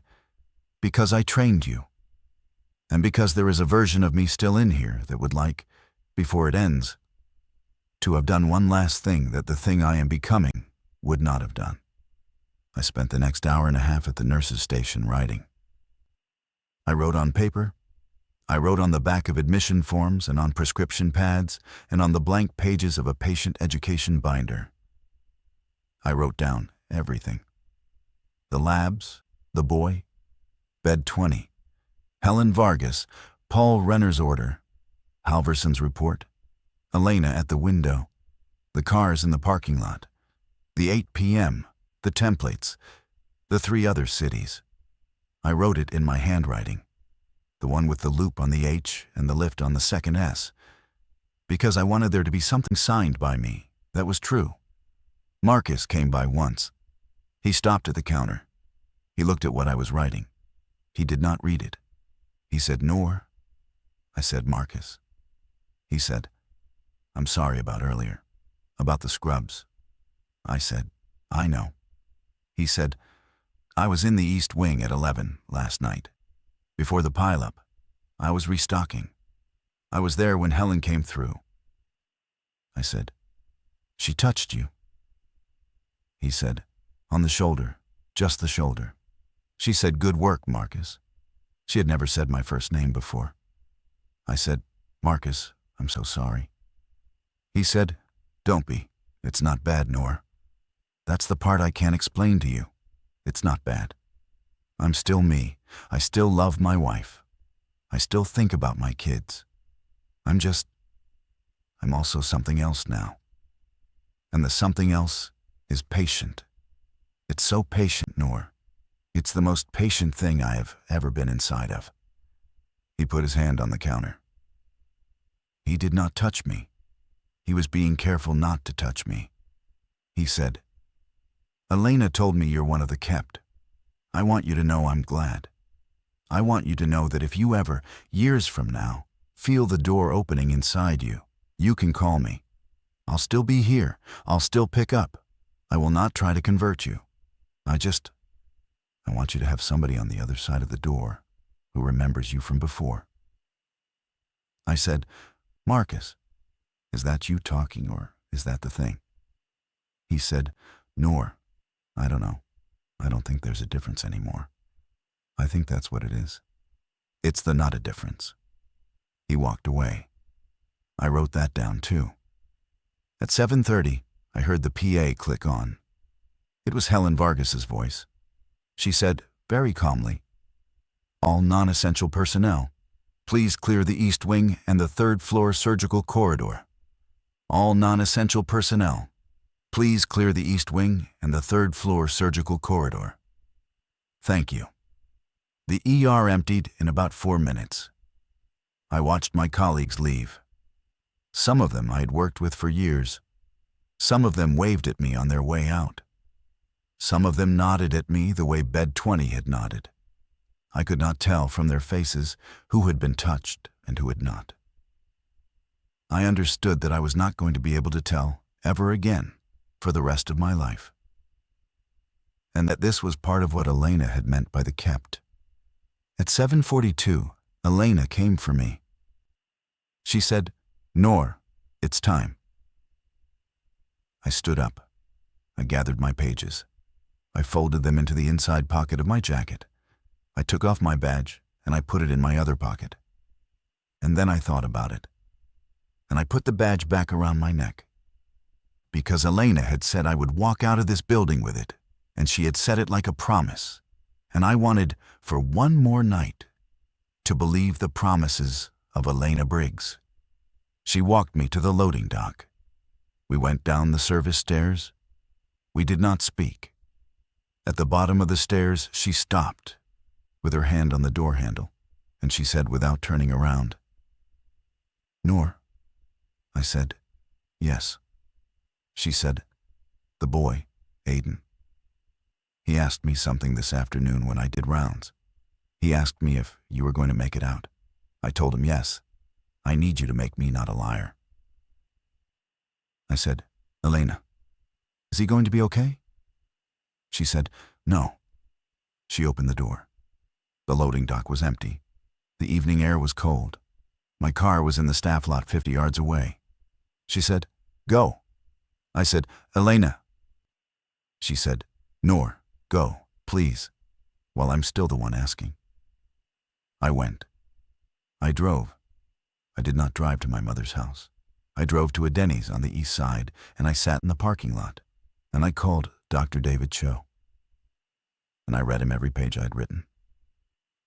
"Because I trained you. And because there is a version of me still in here that would like, before it ends, to have done one last thing that the thing I am becoming would not have done." I spent the next hour and a half at the nurse's station writing. I wrote on paper. I wrote on the back of admission forms and on prescription pads and on the blank pages of a patient education binder. I wrote down everything. The labs, the boy, bed 20, Helen Vargas, Paul Renner's order, Halverson's report, Elena at the window, the cars in the parking lot, the 8 p.m., the templates, the 3 other cities. I wrote it in my handwriting, the one with the loop on the H and the lift on the second S, because I wanted there to be something signed by me that was true. Marcus came by once. He stopped at the counter. He looked at what I was writing. He did not read it. He said, "Noor." I said, "Marcus." He said, "I'm sorry about earlier, about the scrubs." I said, "I know." He said, "I was in the East Wing at 11 last night. Before the pileup, I was restocking. I was there when Helen came through." I said, "She touched you?" He said, "On the shoulder, just the shoulder." She said, "Good work, Marcus." She had never said my first name before. I said, "Marcus, I'm so sorry." He said, "Don't be. It's not bad, Noor. That's the part I can't explain to you. It's not bad. I'm still me. I still love my wife. I still think about my kids. I'm also something else now. And the something else is patient. It's so patient, Noor. It's the most patient thing I have ever been inside of. He put his hand on the counter. He did not touch me. He was being careful not to touch me. He said, Elena told me you're one of the kept. I want you to know I'm glad. I want you to know that if you ever, years from now, feel the door opening inside you, you can call me. I'll still be here. I'll still pick up. I will not try to convert you. I want you to have somebody on the other side of the door who remembers you from before. I said, Marcus, is that you talking or is that the thing? He said, Noor, I don't know. I don't think there's a difference anymore. I think that's what it is. It's the not a difference. He walked away. I wrote that down too. At 7:30, I heard the PA click on. It was Helen Vargas's voice. She said, very calmly, all non-essential personnel, please clear the East Wing and the third-floor surgical corridor. All non-essential personnel, please clear the East Wing and the third-floor surgical corridor. Thank you. The ER emptied in about 4 minutes. I watched my colleagues leave. Some of them I had worked with for years. Some of them waved at me on their way out. Some of them nodded at me the way Bed 20 had nodded. I could not tell from their faces who had been touched and who had not. I understood that I was not going to be able to tell ever again for the rest of my life. And that this was part of what Elena had meant by the kept. At 7:42, Elena came for me. She said, Noor, it's time. I stood up. I gathered my pages. I folded them into the inside pocket of my jacket. I took off my badge and I put it in my other pocket. And then I thought about it. And I put the badge back around my neck. Because Elena had said I would walk out of this building with it, and she had said it like a promise. And I wanted, for one more night, to believe the promises of Elena Briggs. She walked me to the loading dock. We went down the service stairs. We did not speak. At the bottom of the stairs, she stopped, with her hand on the door handle, and she said without turning around, Noor. I said, yes. She said, the boy, Aiden. He asked me something this afternoon when I did rounds. He asked me if you were going to make it out. I told him yes. I need you to make me not a liar. I said, Elena, is he going to be okay? She said, no. She opened the door. The loading dock was empty. The evening air was cold. My car was in the staff lot 50 yards away. She said, go. I said, Elena. She said, Noor, go, please, while I'm still the one asking. I went. I drove. I did not drive to my mother's house. I drove to a Denny's on the east side, and I sat in the parking lot, and I called Dr. David Cho. And I read him every page I'd written,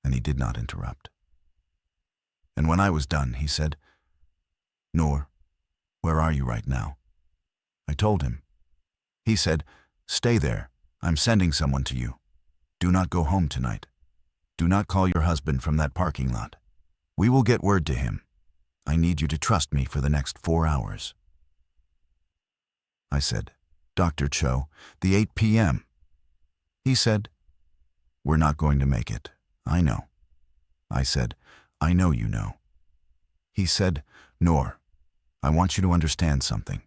and he did not interrupt. And when I was done, he said, Noor, where are you right now? I told him. He said, stay there. I'm sending someone to you. Do not go home tonight. Do not call your husband from that parking lot. We will get word to him. I need you to trust me for the next 4 hours. I said, Dr. Cho, the 8 p.m. He said, we're not going to make it. I know. I said, I know you know. He said, Noor, I want you to understand something.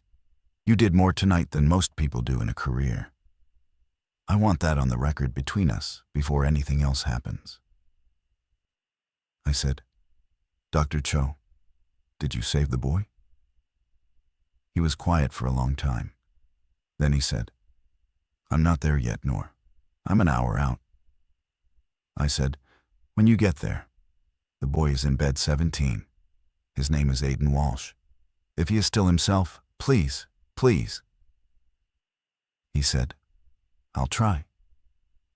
You did more tonight than most people do in a career. I want that on the record between us before anything else happens. I said, Dr. Cho, did you save the boy? He was quiet for a long time. Then he said, I'm not there yet, Noor. I'm an hour out. I said, when you get there, the boy is in bed 17. His name is Aiden Walsh. If he is still himself, please, please. He said, I'll try.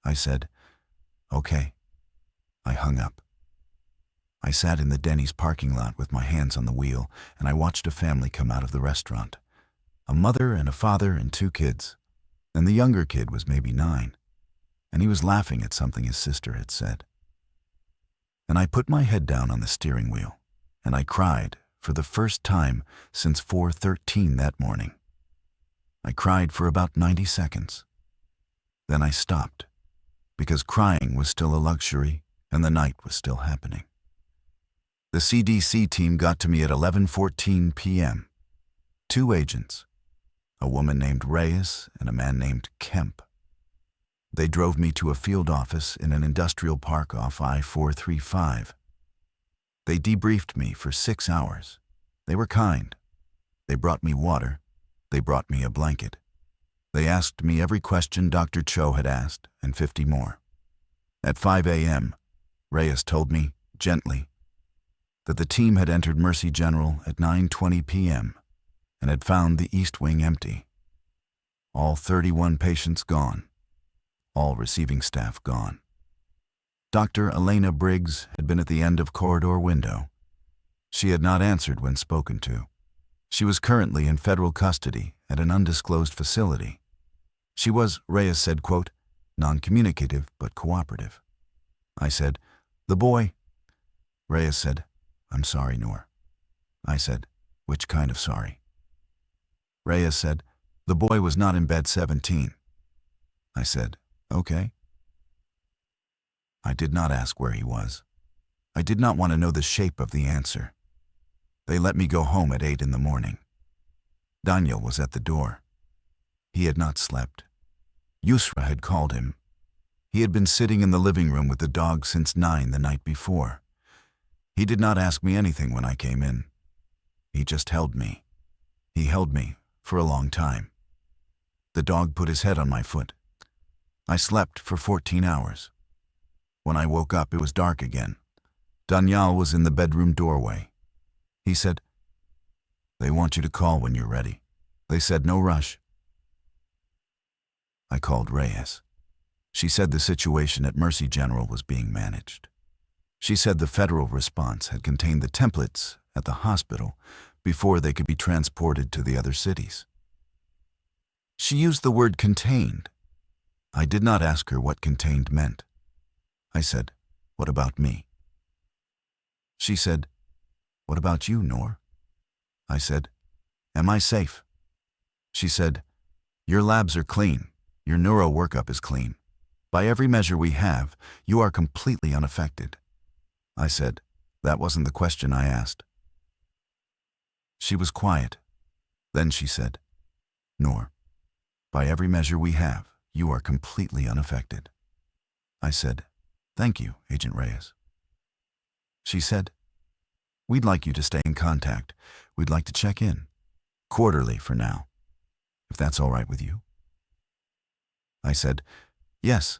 I said, "Okay." I hung up. I sat in the Denny's parking lot with my hands on the wheel, and I watched a family come out of the restaurant. A mother and a father and 2 kids. And the younger kid was maybe 9, and he was laughing at something his sister had said. And I put my head down on the steering wheel, and I cried for the first time since 4:13 that morning. I cried for about 90 seconds. Then I stopped, because crying was still a luxury and the night was still happening. The CDC team got to me at 11:14 p.m. 2 agents, a woman named Reyes and a man named Kemp. They drove me to a field office in an industrial park off I-435. They debriefed me for 6 hours. They were kind. They brought me water. They brought me a blanket. They asked me every question Dr. Cho had asked, and 50 more. At 5 a.m., Reyes told me, gently, that the team had entered Mercy General at 9:20 p.m. and had found the East Wing empty. All 31 patients gone. All receiving staff gone. Dr. Elena Briggs had been at the end of corridor window. She had not answered when spoken to. She was currently in federal custody at an undisclosed facility. She was, Reyes said, quote, non-communicative but cooperative. I said, "The boy." Reyes said, "I'm sorry, Noor." I said, "Which kind of sorry?" Reyes said, "The boy was not in bed 17. I said, "Okay." I did not ask where he was. I did not want to know the shape of the answer. They let me go home at 8 in the morning. Daniel was at the door. He had not slept. Yusra had called him. He had been sitting in the living room with the dog since 9 the night before. He did not ask me anything when I came in. He just held me. He held me for a long time. The dog put his head on my foot. I slept for 14 hours. When I woke up, it was dark again. Daniel was in the bedroom doorway. He said, "They want you to call when you're ready. They said no rush." I called Reyes. She said the situation at Mercy General was being managed. She said the federal response had contained the templates at the hospital before they could be transported to the other cities. She used the word contained. I did not ask her what contained meant. I said, "What about me?" She said, "What about you, Noor?" I said, "Am I safe?" She said, "Your labs are clean. Your neuro workup is clean. By every measure we have, you are completely unaffected." I said, "That wasn't the question I asked." She was quiet. Then she said, "Noor, by every measure we have, you are completely unaffected." I said, "Thank you, Agent Reyes." She said, "We'd like you to stay in contact. We'd like to check in. Quarterly for now, if that's all right with you." I said, "Yes."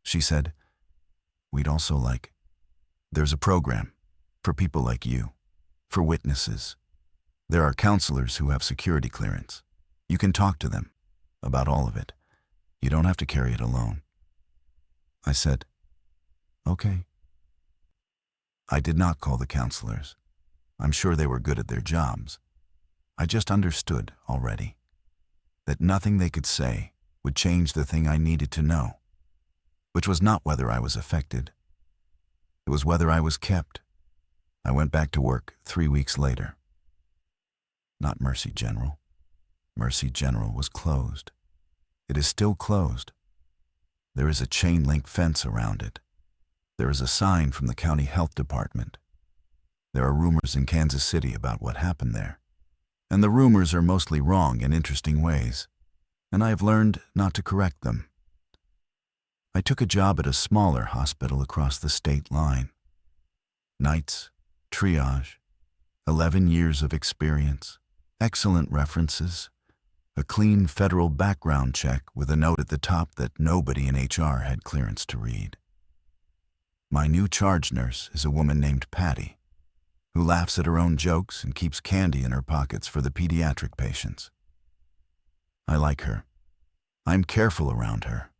She said, "We'd also like, there's a program for people like you, for witnesses. There are counselors who have security clearance. You can talk to them about all of it. You don't have to carry it alone." I said, "Okay." I did not call the counselors. I'm sure they were good at their jobs. I just understood already that nothing they could say would change the thing I needed to know, which was not whether I was affected. It was whether I was kept. I went back to work 3 weeks later. Not Mercy General. Mercy General was closed. It is still closed. There is a chain-link fence around it. There is a sign from the county health department. There are rumors in Kansas City about what happened there. And the rumors are mostly wrong in interesting ways, and I have learned not to correct them. I took a job at a smaller hospital across the state line. Nights, triage, 11 years of experience, excellent references, a clean federal background check with a note at the top that nobody in HR had clearance to read. My new charge nurse is a woman named Patty, who laughs at her own jokes and keeps candy in her pockets for the pediatric patients. I like her. I'm careful around her.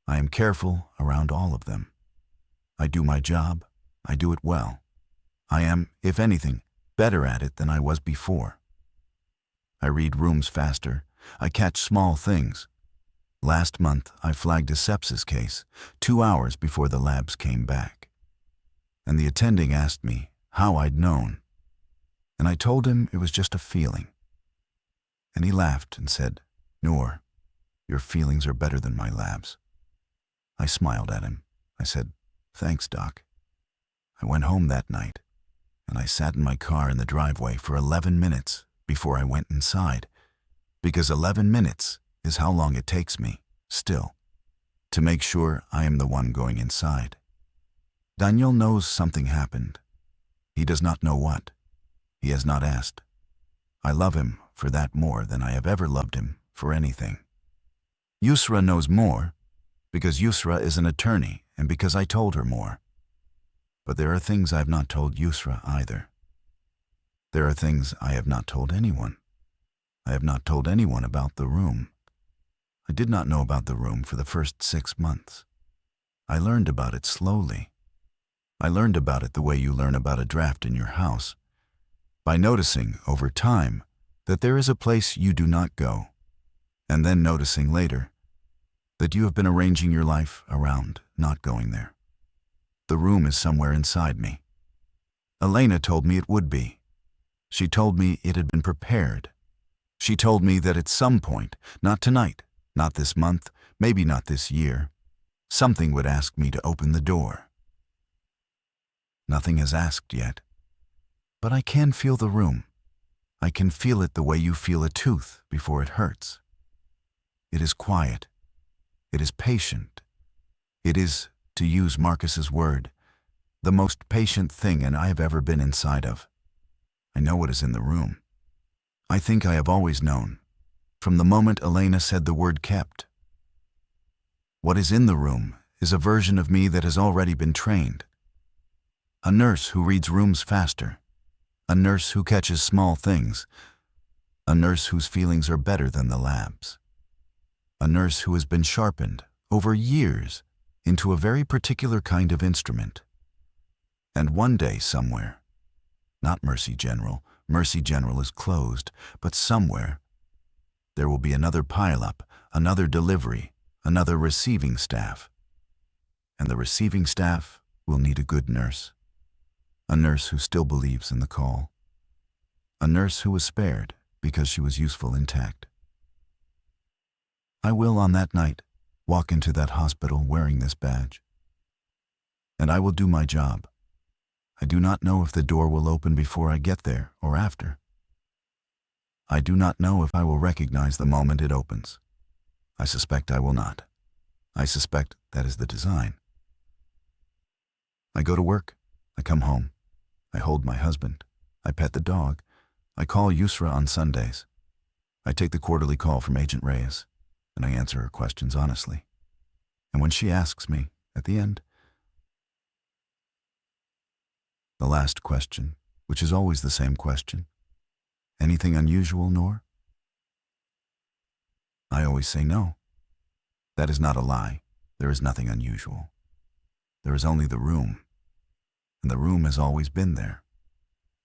I am careful around all of them. I do my job. I do it well. I am, if anything, better at it than I was before. I read rooms faster. I catch small things. Last month, I flagged a sepsis case 2 hours before the labs came back. And the attending asked me how I'd known. And I told him it was just a feeling. And he laughed and said, "Noor, your feelings are better than my labs." I smiled at him. I said, "Thanks, Doc." I went home that night, and I sat in my car in the driveway for 11 minutes before I went inside, because 11 minutes is how long it takes me, still, to make sure I am the one going inside. Daniel knows something happened. He does not know what. He has not asked. I love him for that more than I have ever loved him for anything. Yusra knows more, because Yusra is an attorney and because I told her more. But there are things I have not told Yusra either. There are things I have not told anyone. I have not told anyone about the room. I did not know about the room for the first 6 months. I learned about it slowly. I learned about it the way you learn about a draft in your house, by noticing over time that there is a place you do not go, and then noticing later that you have been arranging your life around not going there. The room is somewhere inside me. Elena told me it would be. She told me it had been prepared. She told me that at some point, not tonight, not this month, maybe not this year, something would ask me to open the door. Nothing has asked yet, but I can feel the room. I can feel it the way you feel a tooth before it hurts. It is quiet. It is patient. It is, to use Marcus's word, the most patient thing I have ever been inside of. I know what is in the room. I think I have always known, from the moment Elena said the word kept. What is in the room is a version of me that has already been trained. A nurse who reads rooms faster. A nurse who catches small things. A nurse whose feelings are better than the labs. A nurse who has been sharpened over years into a very particular kind of instrument. And one day somewhere, not Mercy General is closed, but somewhere, there will be another pileup, another delivery, another receiving staff. And the receiving staff will need a good nurse. A nurse who still believes in the call. A nurse who was spared because she was useful intact. I will, on that night, walk into that hospital wearing this badge. And I will do my job. I do not know if the door will open before I get there or after. I do not know if I will recognize the moment it opens. I suspect I will not. I suspect that is the design. I go to work. I come home. I hold my husband. I pet the dog. I call Yusra on Sundays. I take the quarterly call from Agent Reyes, and I answer her questions honestly. And when she asks me, at the end, the last question, which is always the same question, anything unusual, Noor? I always say no. That is not a lie. There is nothing unusual. There is only the room. And the room has always been there.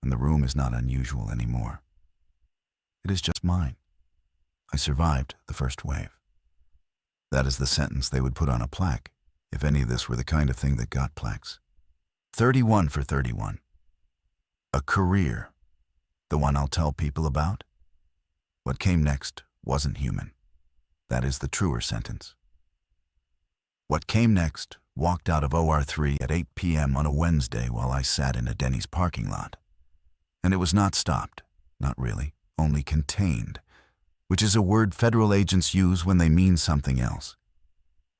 And the room is not unusual anymore. It is just mine. I survived the first wave. That is the sentence they would put on a plaque, if any of this were the kind of thing that got plaques. 31 for 31. A career. The one I'll tell people about. What came next wasn't human. That is the truer sentence. What came next walked out of OR3 at 8 p.m. on a Wednesday while I sat in a Denny's parking lot. And it was not stopped, not really, only contained, which is a word federal agents use when they mean something else.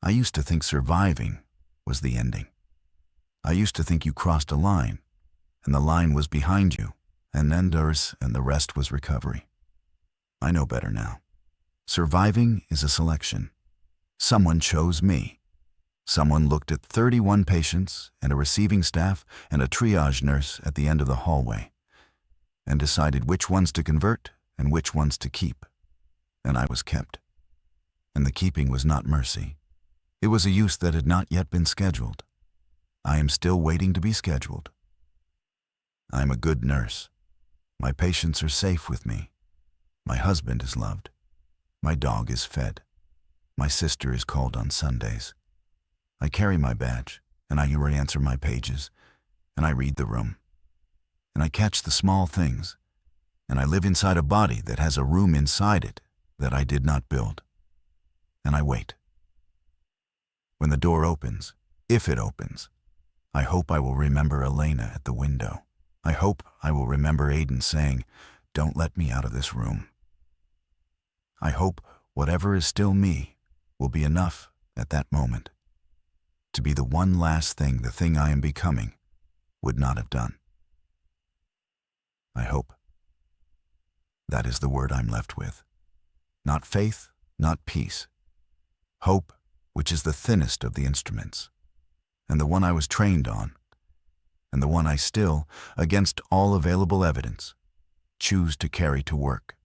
I used to think surviving was the ending. I used to think you crossed a line, and the line was behind you, and endures, and the rest was recovery. I know better now. Surviving is a selection. Someone chose me. Someone looked at 31 patients and a receiving staff and a triage nurse at the end of the hallway and decided which ones to convert and which ones to keep. And I was kept. And the keeping was not mercy. It was a use that had not yet been scheduled. I am still waiting to be scheduled. I am a good nurse. My patients are safe with me. My husband is loved. My dog is fed. My sister is called on Sundays. I carry my badge, and I answer my pages, and I read the room. And I catch the small things, and I live inside a body that has a room inside it that I did not build. And I wait. When the door opens, if it opens, I hope I will remember Elena at the window. I hope I will remember Aiden saying, "Don't let me out of this room." I hope whatever is still me will be enough at that moment to be the one last thing the thing I am becoming would not have done. I hope. That is the word I'm left with. Not faith, not peace. Hope, which is the thinnest of the instruments, and the one I was trained on, and the one I still, against all available evidence, choose to carry to work.